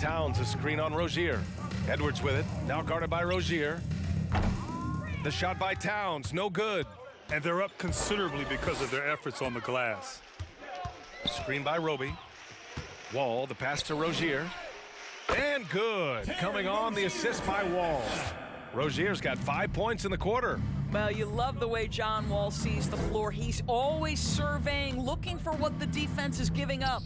Towns a screen on Rozier. Edwards with it, now guarded by Rozier. The shot by Towns, no good. And they're up considerably because of their efforts on the glass. Screen by Roby. Wall, the pass to Rozier. And good. Coming on, the assist by Wall. Rozier's got 5 points in the quarter. Well, you love the way John Wall sees the floor. He's always surveying, looking for what the defense is giving up.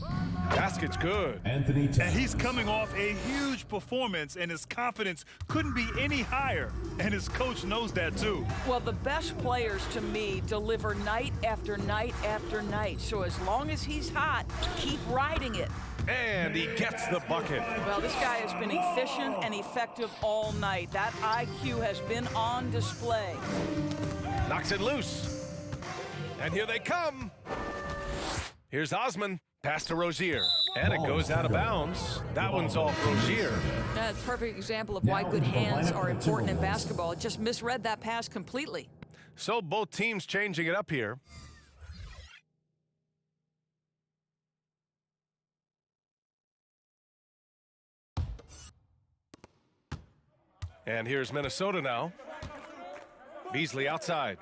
Basket's good. And he's coming off a huge performance, and his confidence couldn't be any higher. And his coach knows that, too. Well, the best players, to me, deliver night after night after night. So as long as he's hot, keep riding it. And he gets the bucket. Well, this guy has been efficient and effective all night. That IQ has been on display. Knocks it loose. And here they come. Here's Osman. Pass to Rozier. And it goes out of bounds. That one's off Rozier. That's a perfect example of why good hands are important in basketball. It just misread that pass completely. So both teams changing it up here. And here's Minnesota now. Beasley outside.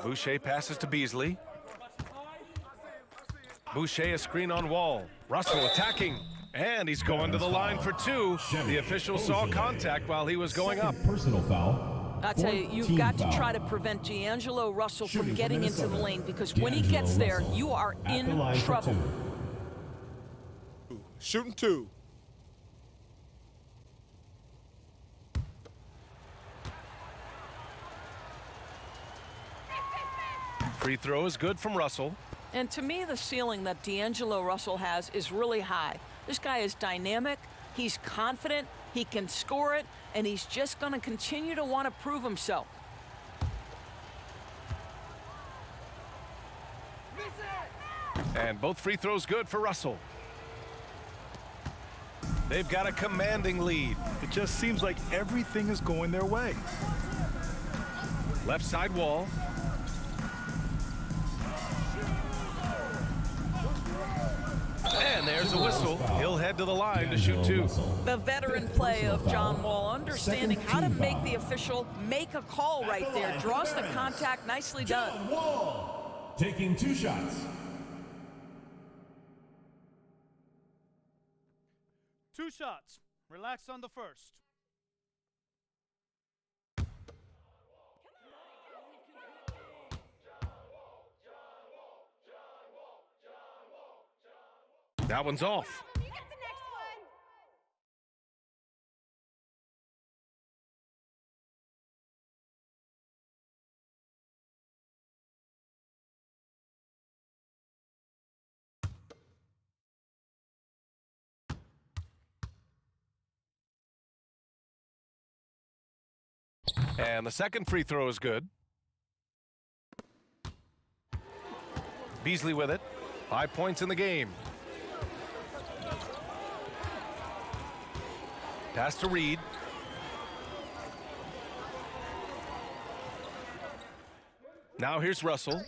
Boucher passes to Beasley. Boucher a screen on Wall. Russell attacking. And he's going to the line for two. The official saw contact while he was going up. Personal foul. I tell you, you've got to try to prevent D'Angelo Russell from getting into the lane, because when he gets there, you are in trouble. Shooting two. Free throw is good from Russell. And to me, the ceiling that D'Angelo Russell has is really high. This guy is dynamic, he's confident, he can score it, and he's just going to continue to want to prove himself. And both free throws good for Russell. They've got a commanding lead. It just seems like everything is going their way. Left side Wall. And there's a whistle. He'll head to the line to shoot two. The veteran play of John Wall, understanding how to make the official make a call right there. Draws the contact, nicely done. Wall taking 2 shots. 2 shots. Relax on the first. That one's off. And the second free throw is good. Beasley with it. 5 points in the game. Pass to Reed. Now here's Russell.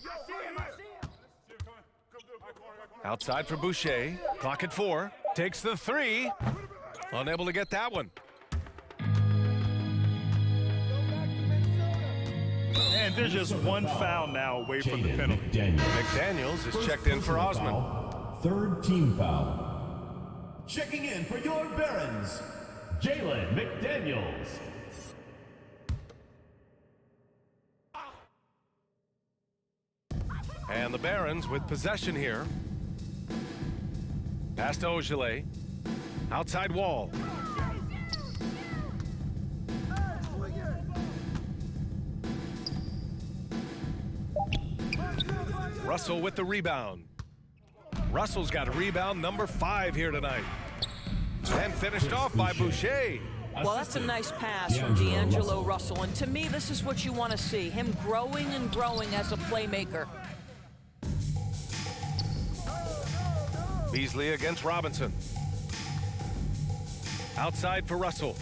Outside for Boucher. Clock at 4. Takes the 3. Unable to get that one. And there's just one foul now away from the penalty. McDaniels is checked in for Osman. Foul, third team foul. Checking in for your Barons, Jalen McDaniels. And the Barons with possession here. Pass to Ogilvy. Outside Wall. Russell with the rebound. Russell's got a rebound number 5 here tonight. And finished off by Boucher. Well, that's a nice pass from D'Angelo Russell. And to me, this is what you want to see. Him growing and growing as a playmaker. Beasley against Robinson. Outside for Russell.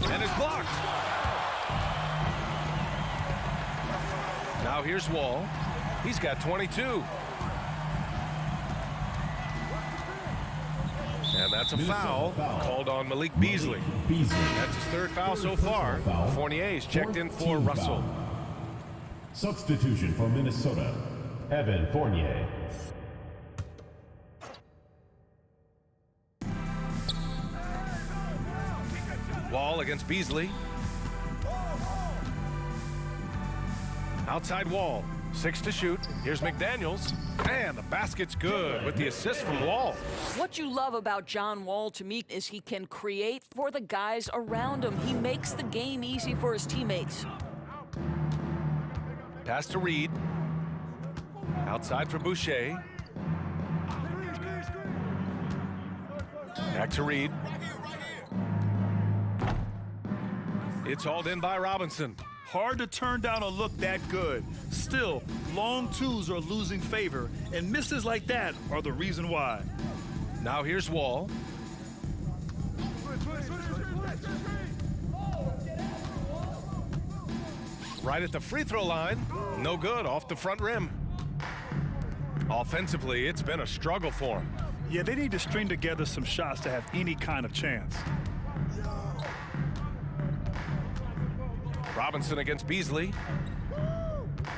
And it's blocked. Now here's Wall. He's got 22. And that's a foul called on Malik Beasley. That's his 3rd foul so far. Fournier's checked in for Russell. Substitution for Minnesota, Evan Fournier. Wall against Beasley. Outside Wall. 6 to shoot. Here's McDaniels. And the basket's good with the assist from Wall. What you love about John Wall to me is he can create for the guys around him. He makes the game easy for his teammates. Pass to Reed. Outside for Boucher. Back to Reed. It's hauled in by Robinson. Hard to turn down a look that good. Still, long twos are losing favor, and misses like that are the reason why. Now here's Wall. Right at the free throw line. No good, off the front rim. Offensively, it's been a struggle for him. Yeah, they need to string together some shots to have any kind of chance. Robinson against Beasley.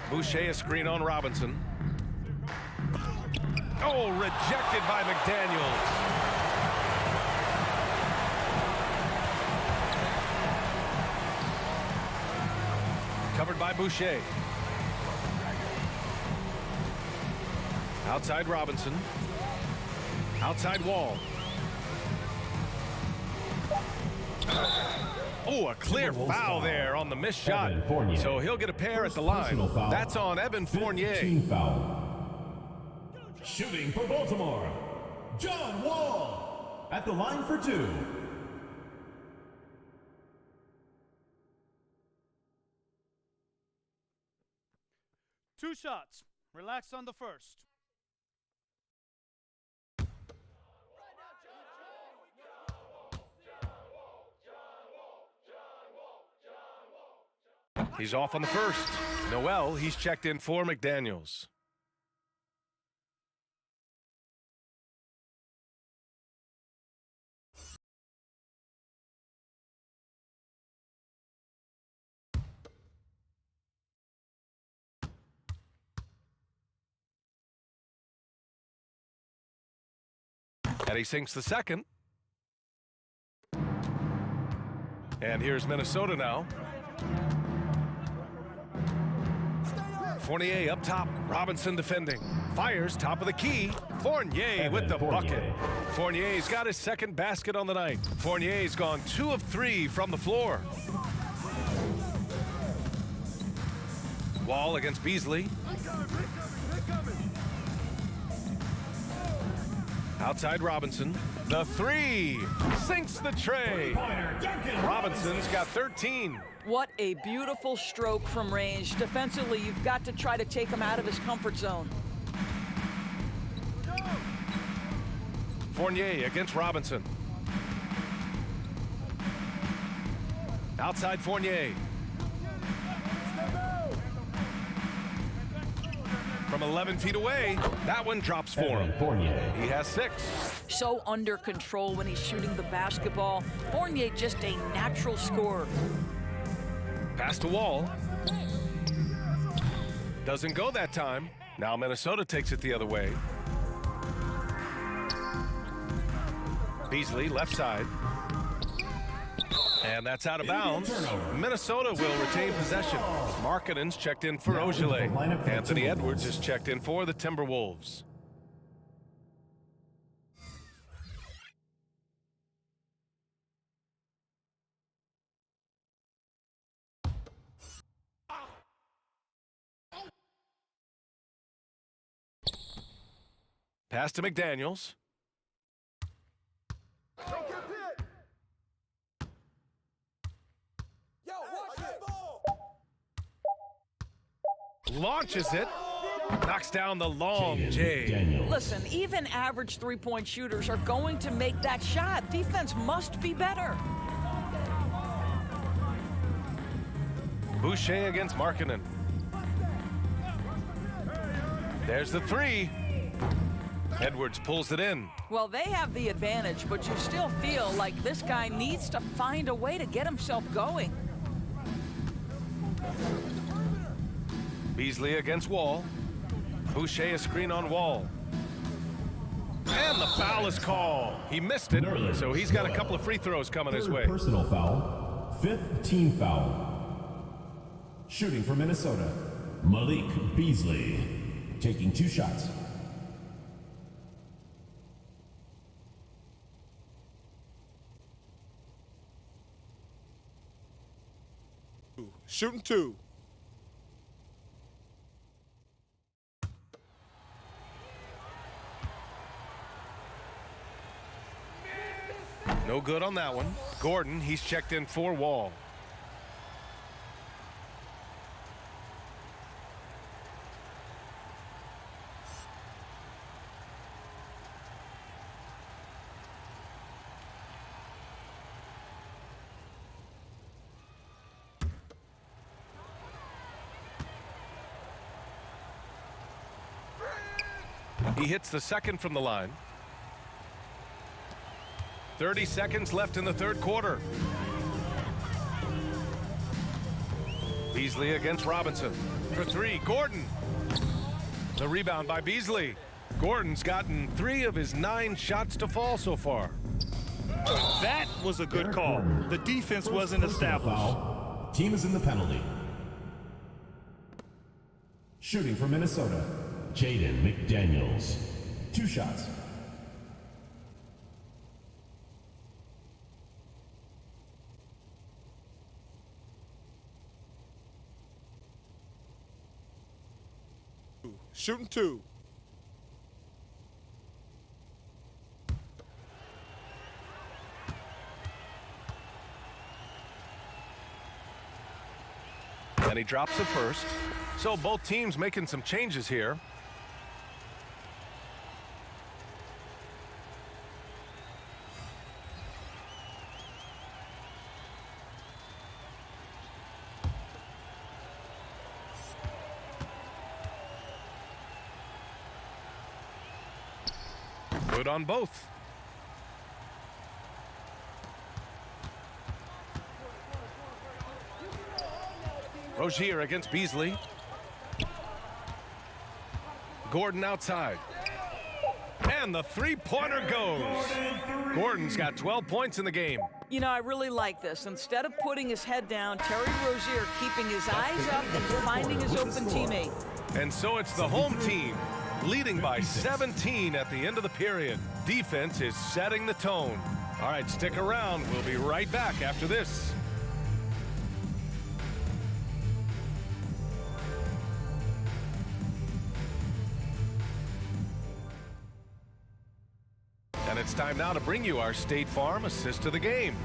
Boucher a screen on Robinson. Oh, rejected by McDaniels. Covered by Boucher. Outside Robinson. Outside Wall. Oh, a clear foul there on the missed shot. So he'll get a pair at the line. That's on Evan Fournier. Team foul. Shooting for Baltimore, John Wall at the line for 2. Two shots. Relax on the first. He's off on the first. Noel, he's checked in for McDaniels. And he sinks the second. And here's Minnesota now. Fournier up top. Robinson defending. Fires top of the key. Fournier with the bucket. Fournier's got his second basket on the night. Fournier's gone 2 of 3 from the floor. Wall against Beasley. Outside Robinson. The 3 sinks the tray. Robinson's got 13. What a beautiful stroke from range. Defensively, you've got to try to take him out of his comfort zone. Fournier against Robinson. Outside Fournier. From 11 feet away, that one drops for him. Fournier. He has 6. So under control when he's shooting the basketball. Fournier just a natural scorer. Pass to Wall. Doesn't go that time. Now Minnesota takes it the other way. Beasley, left side. And that's out of bounds. Minnesota will retain possession. Markkanen's checked in for Rozier. Anthony Edwards is checked in for the Timberwolves. Pass to McDaniels. Launches it. Knocks down the long J. Listen, even average three-point shooters are going to make that shot. Defense must be better. Boucher against Markkanen. There's the 3. Edwards pulls it in. Well, they have the advantage, but you still feel like this guy needs to find a way to get himself going. Beasley against Wall. Boucher a screen on Wall. And the foul is called. He missed it, so he's got a couple of free throws coming his way. Personal foul. 5th team foul. Shooting for Minnesota, Malik Beasley. Taking 2 shots. Shooting 2. No good on that one. Gordon, he's checked in for Wall. He hits the second from the line. 30 seconds left in the third quarter. Beasley against Robinson. For 3, Gordon. The rebound by Beasley. Gordon's gotten 3 of his 9 shots to fall so far. That was a good call. The defense wasn't established. Foul. Team is in the penalty. Shooting for Minnesota, Jaden McDaniels. 2 shots. Shooting 2. And he drops it first. So both teams making some changes here. Good on both. Rozier against Beasley. Gordon outside. And the 3-pointer goes. Gordon's got 12 points in the game. You know, I really like this. Instead of putting his head down, Terry Rozier keeping his eyes up and finding his open teammate. And so it's the home team leading by 17 at the end of the period. Defense is setting the tone. All right, stick around. We'll be right back after this. And it's time now to bring you our State Farm assist of the game.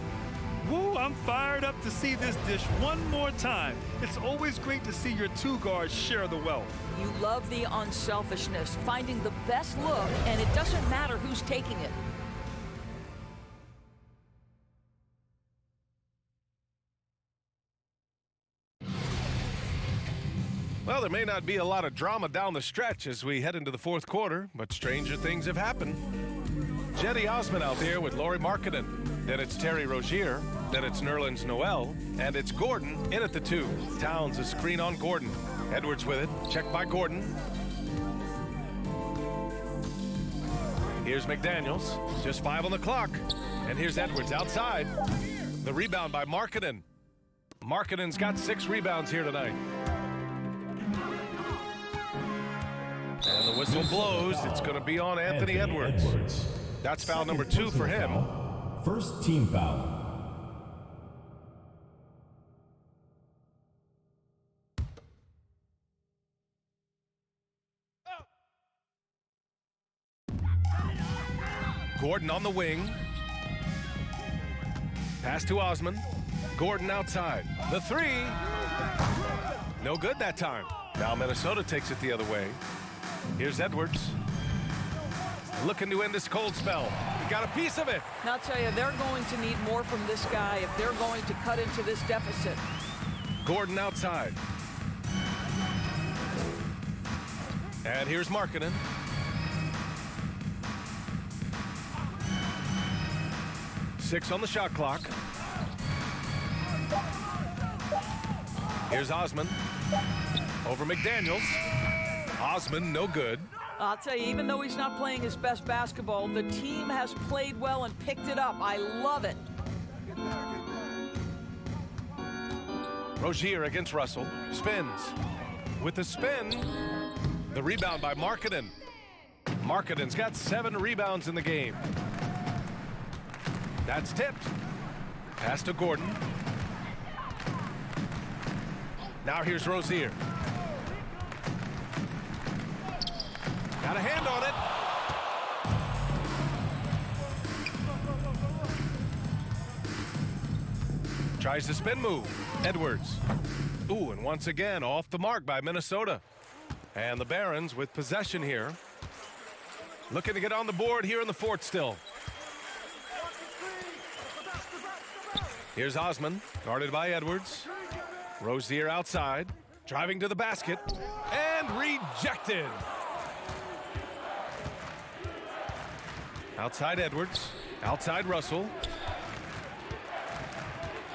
Woo, I'm fired up to see this dish one more time. It's always great to see your two guards share the wealth. You love the unselfishness, finding the best look, and it doesn't matter who's taking it. Well, there may not be a lot of drama down the stretch as we head into the fourth quarter, but stranger things have happened. Jetty Osman out there with Lauri Markkanen. Then it's Terry Rozier. Then it's Nerlens Noel. And it's Gordon in at the 2. Towns a screen on Gordon. Edwards with it. Checked by Gordon. Here's McDaniels. Just 5 on the clock. And here's Edwards outside. The rebound by Markkanen. Markkanen's got 6 rebounds here tonight. And the whistle blows. It's going to be on Anthony Edwards. That's foul number 2 for him. First team foul. Gordon on the wing. Pass to Osman. Gordon outside. The 3. No good that time. Now Minnesota takes it the other way. Here's Edwards. Looking to end this cold spell. He got a piece of it. And I'll tell you, they're going to need more from this guy if they're going to cut into this deficit. Gordon outside. And here's Markkanen. Six on the shot clock. Here's Osman. Over McDaniels. Osman, no good. I'll tell you, even though he's not playing his best basketball, the team has played well and picked it up. I love it. Rozier against Russell. Spins. With the spin, the rebound by Markkanen. Markkanen's got 7 rebounds in the game. That's tipped. Pass to Gordon. Now here's Rozier. Got a hand on it. Tries the spin move. Edwards. Ooh, and once again off the mark by Minnesota. And the Barons with possession here. Looking to get on the board here in the fourth still. Here's Osman, guarded by Edwards. Rozier outside, driving to the basket, and rejected. Outside Edwards, outside Russell.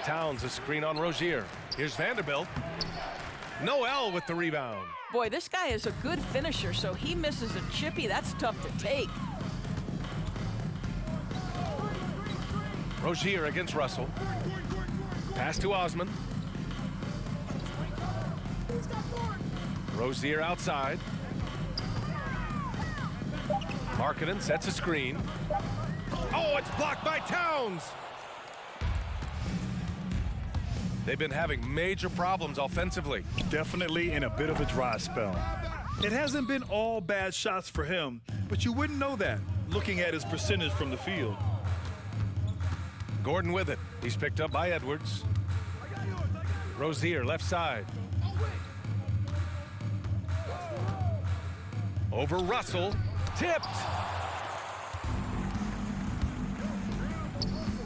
Towns a screen on Rozier. Here's Vanderbilt. Noel with the rebound. Boy, this guy is a good finisher, so he misses a chippy. That's tough to take. Rozier against Russell. Pass to Osman. Rozier outside. Markkanen sets a screen. Oh, it's blocked by Towns. They've been having major problems offensively. Definitely in a bit of a dry spell. It hasn't been all bad shots for him, but you wouldn't know that looking at his percentage from the field. Gordon with it. He's picked up by Edwards. Rozier left side. Over Russell. Tipped.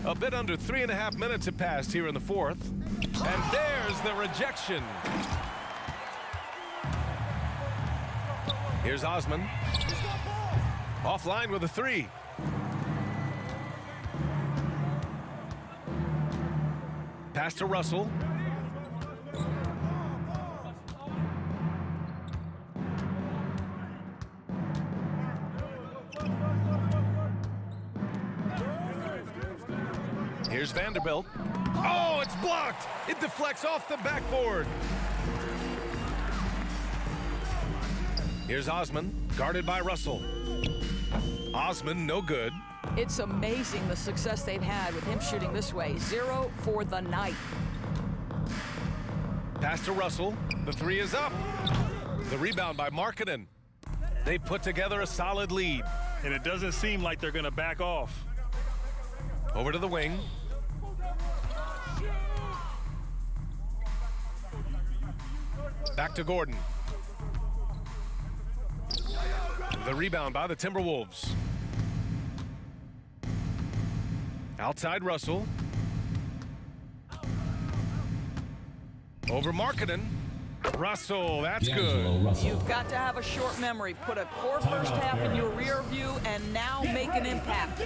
A bit under 3.5 minutes have passed here in the fourth. And there's the rejection. Here's Osman. Offline with a 3. Pass to Russell. Here's Vanderbilt. Oh, it's blocked. It deflects off the backboard. Here's Osman, guarded by Russell. Osman, no good. It's amazing the success they've had with him shooting this way. 0 for the night. Pass to Russell. The three is up. The rebound by Markkanen. They put together a solid lead. And it doesn't seem like they're going to back off. Over to the wing. Back to Gordon. The rebound by the Timberwolves. Outside Russell. Over Markkanen. Russell, that's good. You've got to have a short memory. Put a poor first half in your rear view and now make an impact.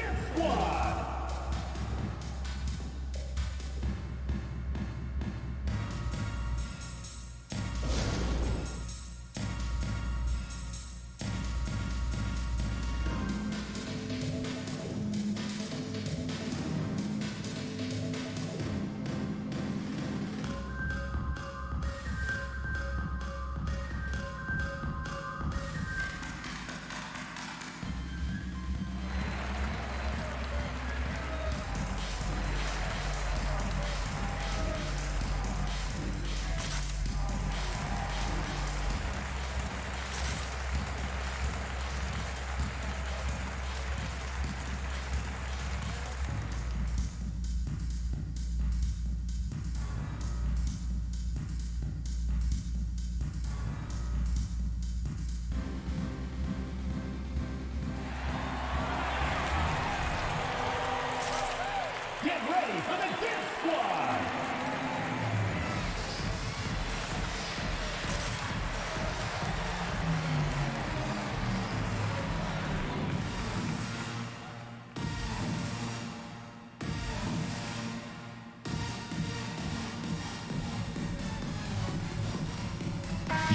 Get ready for the Dip Squad!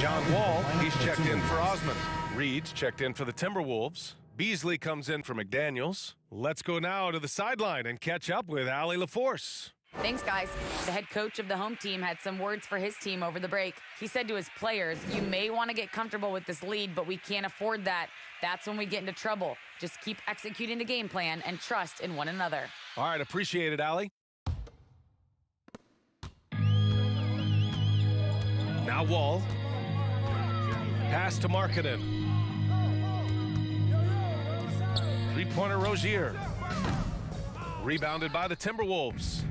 John Wall, he's checked in for Osman. Reed's checked in for the Timberwolves. Beasley comes in for McDaniels. Let's go now to the sideline and catch up with Allie LaForce. Thanks, guys. The head coach of the home team had some words for his team over the break. He said to his players, you may want to get comfortable with this lead, but we can't afford that. That's when we get into trouble. Just keep executing the game plan and trust in one another. All right, appreciate it, Allie. Now Wall. Pass to Markkanen. Three-pointer Rozier. Rebounded by the Timberwolves.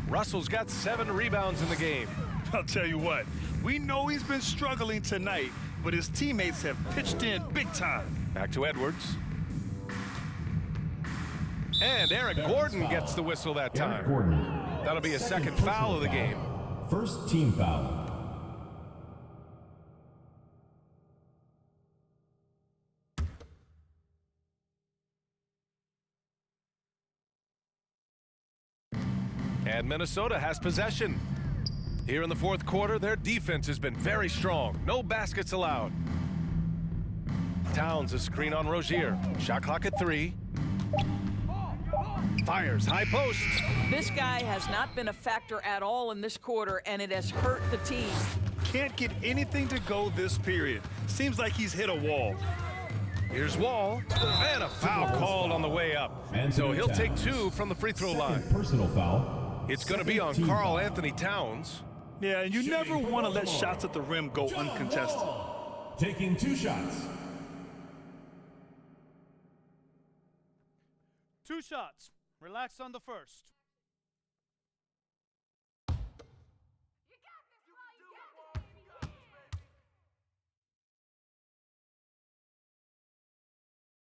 Russell's got 7 rebounds in the game. I'll tell you what, we know he's been struggling tonight, but his teammates have pitched in big time. Back to Edwards. And Eric Gordon gets the whistle that time. That'll be a second foul of the game. First team foul. And Minnesota has possession. Here in the fourth quarter, their defense has been very strong. No baskets allowed. Towns a screen on Rozier. Shot clock at 3. Fires, high post. This guy has not been a factor at all in this quarter, and it has hurt the team. Can't get anything to go this period. Seems like he's hit a wall. Here's Wall, and a foul called on the way up. So he'll take 2 from the free throw line. Personal foul. It's going to be on Karl Anthony Towns. Yeah, and you never want to let shots at the rim go uncontested. Taking 2 shots. 2 shots. Relax on the first.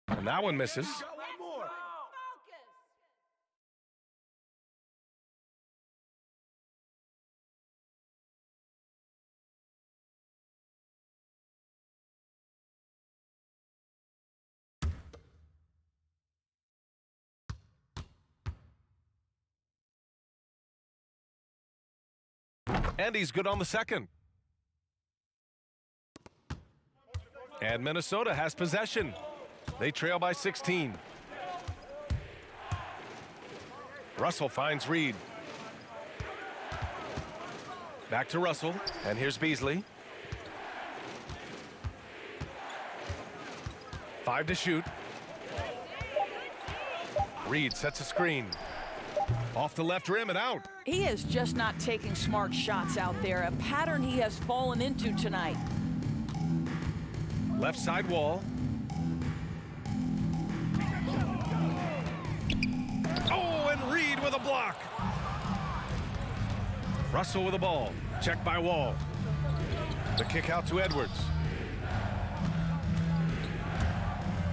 And that one misses. And he's good on the second. And Minnesota has possession. They trail by 16. Russell finds Reed. Back to Russell, and here's Beasley. 5 to shoot. Reed sets a screen. Off the left rim and out. He is just not taking smart shots out there, a pattern he has fallen into tonight. Left side wall. Oh, and Reed with a block. Russell with the ball. Checked by Wall. The kick out to Edwards.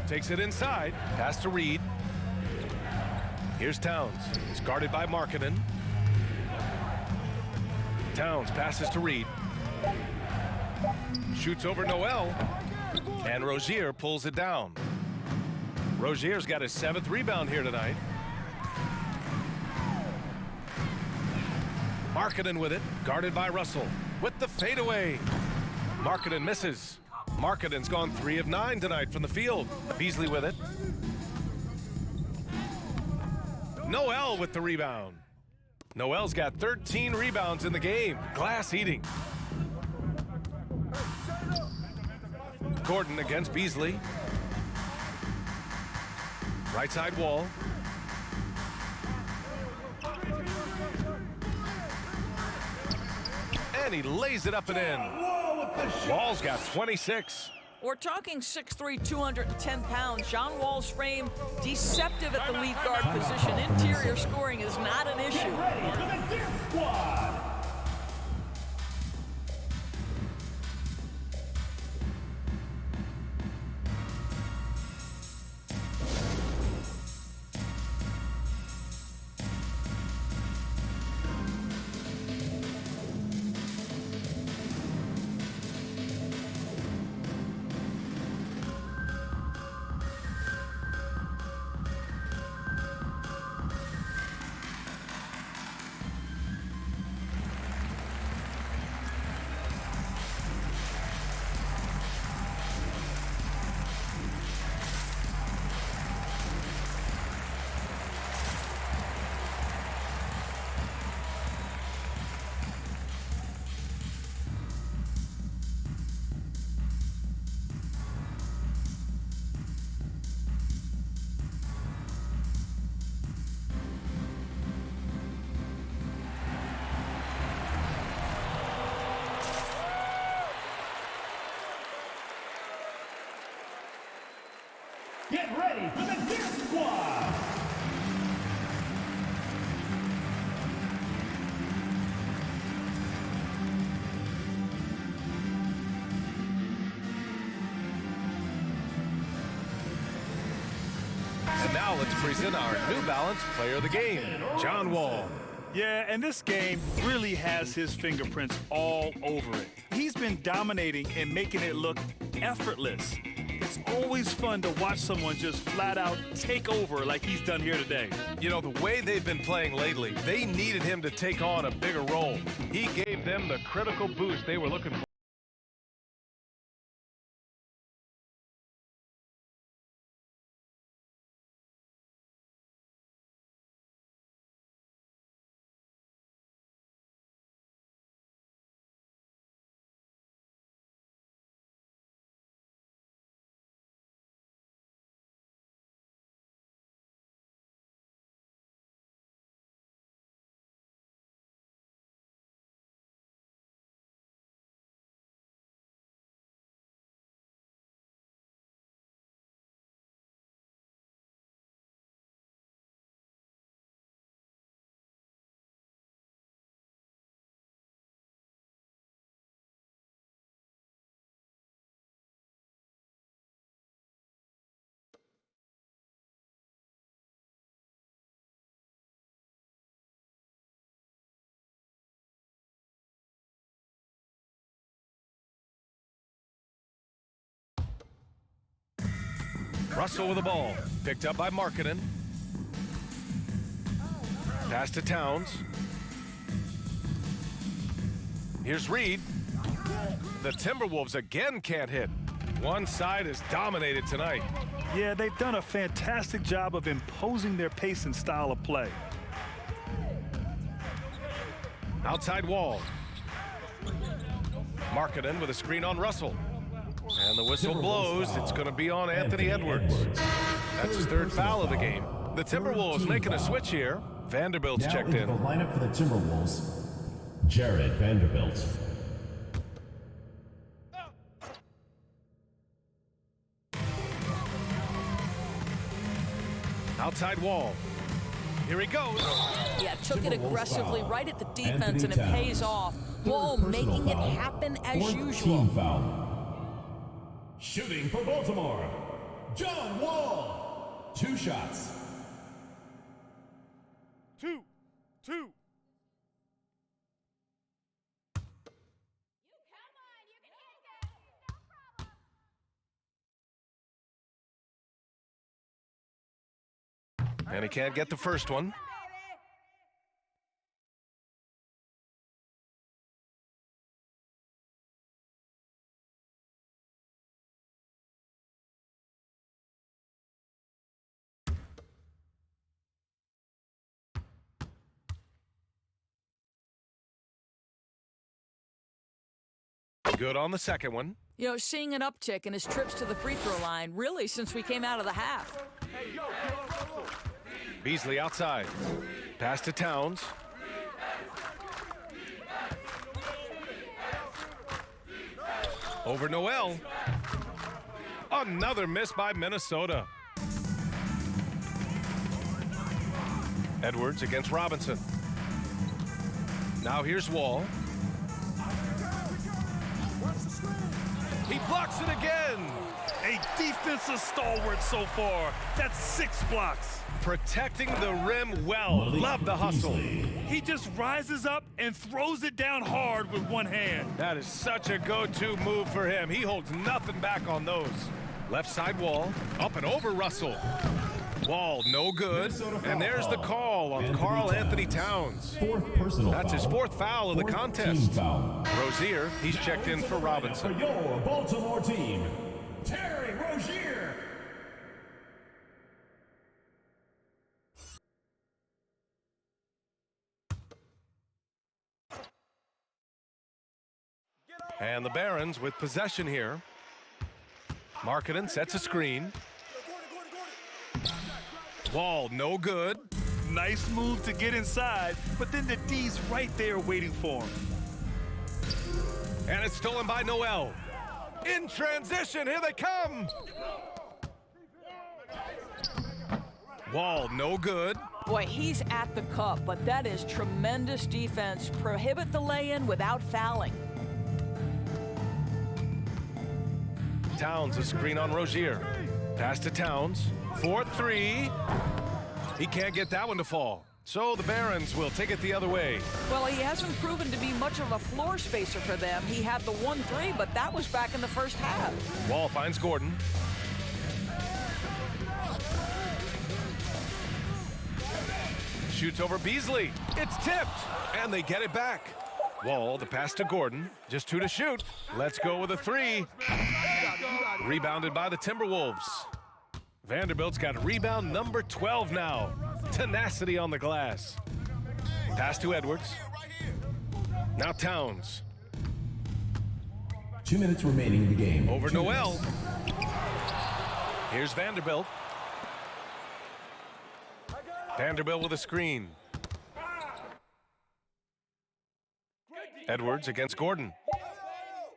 Takes it inside. Pass to Reed. Here's Towns. He's guarded by Markkanen. Towns passes to Reed. Shoots over Noel. And Rozier pulls it down. Rozier's got his 7th rebound here tonight. Markkanen with it. Guarded by Russell. With the fadeaway. Markkanen misses. Markkanen's gone 3 of 9 tonight from the field. Beasley with it. Noel with the rebound. Noel's got 13 rebounds in the game. Glass eating. Gordon against Beasley. Right side wall. And he lays it up and in. Wall's got 26. We're talking 6'3", 210 pounds. John Wall's frame deceptive at the lead guard position. Interior scoring is not an issue. Ready for the Dip Squad. Get ready for the Dip Squad. And now let's present our New Balance Player of the Game, John Wall. Yeah, and this game really has his fingerprints all over it. He's been dominating and making it look effortless. It's always fun to watch someone just flat out take over like he's done here today. You know, the way they've been playing lately, they needed him to take on a bigger role. He gave them the critical boost they were looking for. Russell with the ball. Picked up by Markkanen. Pass to Towns. Here's Reed. The Timberwolves again can't hit. One side is dominated tonight. Yeah, they've done a fantastic job of imposing their pace and style of play. Outside wall. Markkanen with a screen on Russell. And the whistle blows. It's going to be on Anthony Edwards. That's his third foul of the game. The Timberwolves making a switch here. Vanderbilt's checked in. The lineup for the Timberwolves, Jared Vanderbilt. Outside Wall. Here he goes. Yeah, took it aggressively right at the defense, Anthony and it Towns. pays off. Wall making it happen as Fourth usual. Team foul. Shooting for Baltimore, John Wall. 2 shots. 2. And he can't get the first one. Good on the second one. You know, seeing an uptick in his trips to the free throw line, really, since we came out of the half. Beasley outside. Pass to Towns. Over Noel. Another miss by Minnesota. Edwards against Robinson. Now here's Wall. He blocks it again. A defensive stalwart so far. That's 6 blocks. Protecting the rim well. Love the hustle. He just rises up and throws it down hard with one hand. That is such a go-to move for him. He holds nothing back on those. Left side Wall. Up and over Russell. Wall no good. And there's the call on Karl Anthony Towns. That's his 4th foul of the contest. Rozier, he's checked in for Robinson. For your Baltimore team, Terry Rozier. And the Barons with possession here. Markkanen sets a screen. Wall no good. Nice move to get inside, but then the D's right there waiting for him. And it's stolen by Noel. In transition, here they come. Wall no good. Boy, he's at the cup, but that is tremendous defense. Prohibit the lay-in without fouling. Towns a screen on Rozier. Pass to Towns. 4-3. He can't get that one to fall. So the Barons will take it the other way. Well, he hasn't proven to be much of a floor spacer for them. He had the 1-3, but that was back in the first half. Wall finds Gordon. Shoots over Beasley. It's tipped, and they get it back. Wall, the pass to Gordon. Just 2 to shoot. Let's go with a 3. Rebounded by the Timberwolves. Vanderbilt's got rebound number 12 now. Tenacity on the glass. Pass to Edwards. Now Towns. 2 minutes remaining in the game. Over 2 Noel. minutes. Here's Vanderbilt. Vanderbilt with a screen. Edwards against Gordon.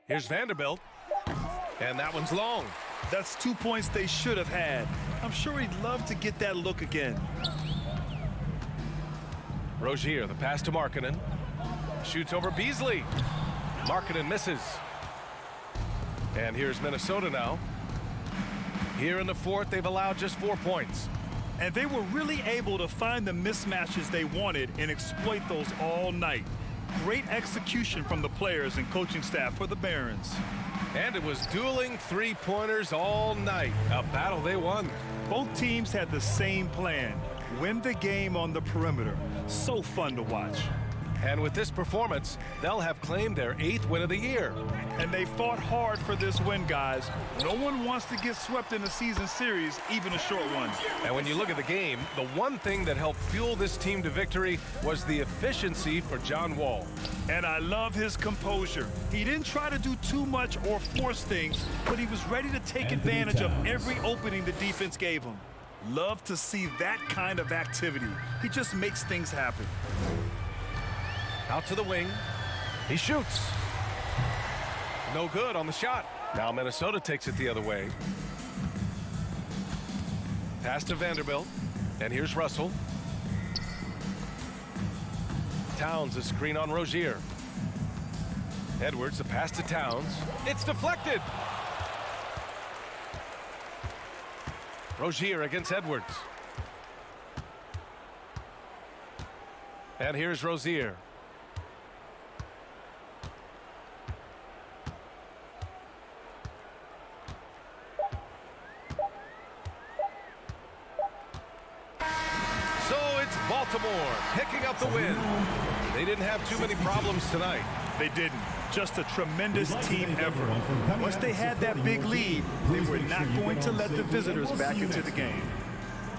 Here's Vanderbilt. And that one's long. That's 2 points they should have had. I'm sure he'd love to get that look again. Rozier, the pass to Markkanen. Shoots over Beasley. Markkanen misses. And here's Minnesota now. Here in the 4th, they've allowed just 4 points. And they were really able to find the mismatches they wanted and exploit those all night. Great execution from the players and coaching staff for the Barons. And it was dueling 3-pointers all night. A battle they won. Both teams had the same plan. Win the game on the perimeter. So fun to watch. And with this performance, they'll have claimed their 8th win of the year. And they fought hard for this win, guys. No one wants to get swept in a season series, even a short one. And when you look at the game, the one thing that helped fuel this team to victory was the efficiency for John Wall. And I love his composure. He didn't try to do too much or force things, but he was ready to take advantage of every opening the defense gave him. Love to see that kind of activity. He just makes things happen. Out to the wing. He shoots. No good on the shot. Now Minnesota takes it the other way. Pass to Vanderbilt. And here's Russell. Towns a screen on Rozier. Edwards, the pass to Towns. It's deflected. Rozier against Edwards. And here's Rozier. So it's Baltimore picking up the win. They didn't have too many problems tonight. They didn't. Just a tremendous team effort. Once they had that big lead, they were not going to let the visitors back into the game.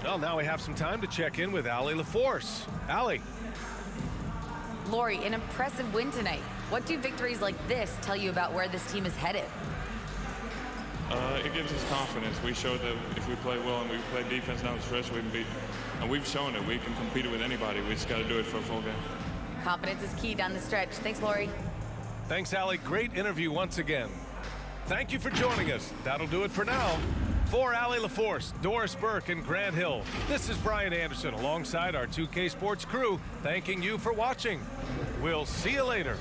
Well, now we have some time to check in with Allie LaForce. Allie. Lori, an impressive win tonight. What do victories like this tell you about where this team is headed? It gives us confidence. We showed that if we play well and we play defense down the stretch, we can beat. And we've shown it. We can compete with anybody. We just got to do it for a full game. Confidence is key down the stretch. Thanks, Lori. Thanks, Allie. Great interview once again. Thank you for joining us. That'll do it for now. For Allie LaForce, Doris Burke, and Grant Hill, this is Brian Anderson alongside our 2K Sports crew, thanking you for watching. We'll see you later.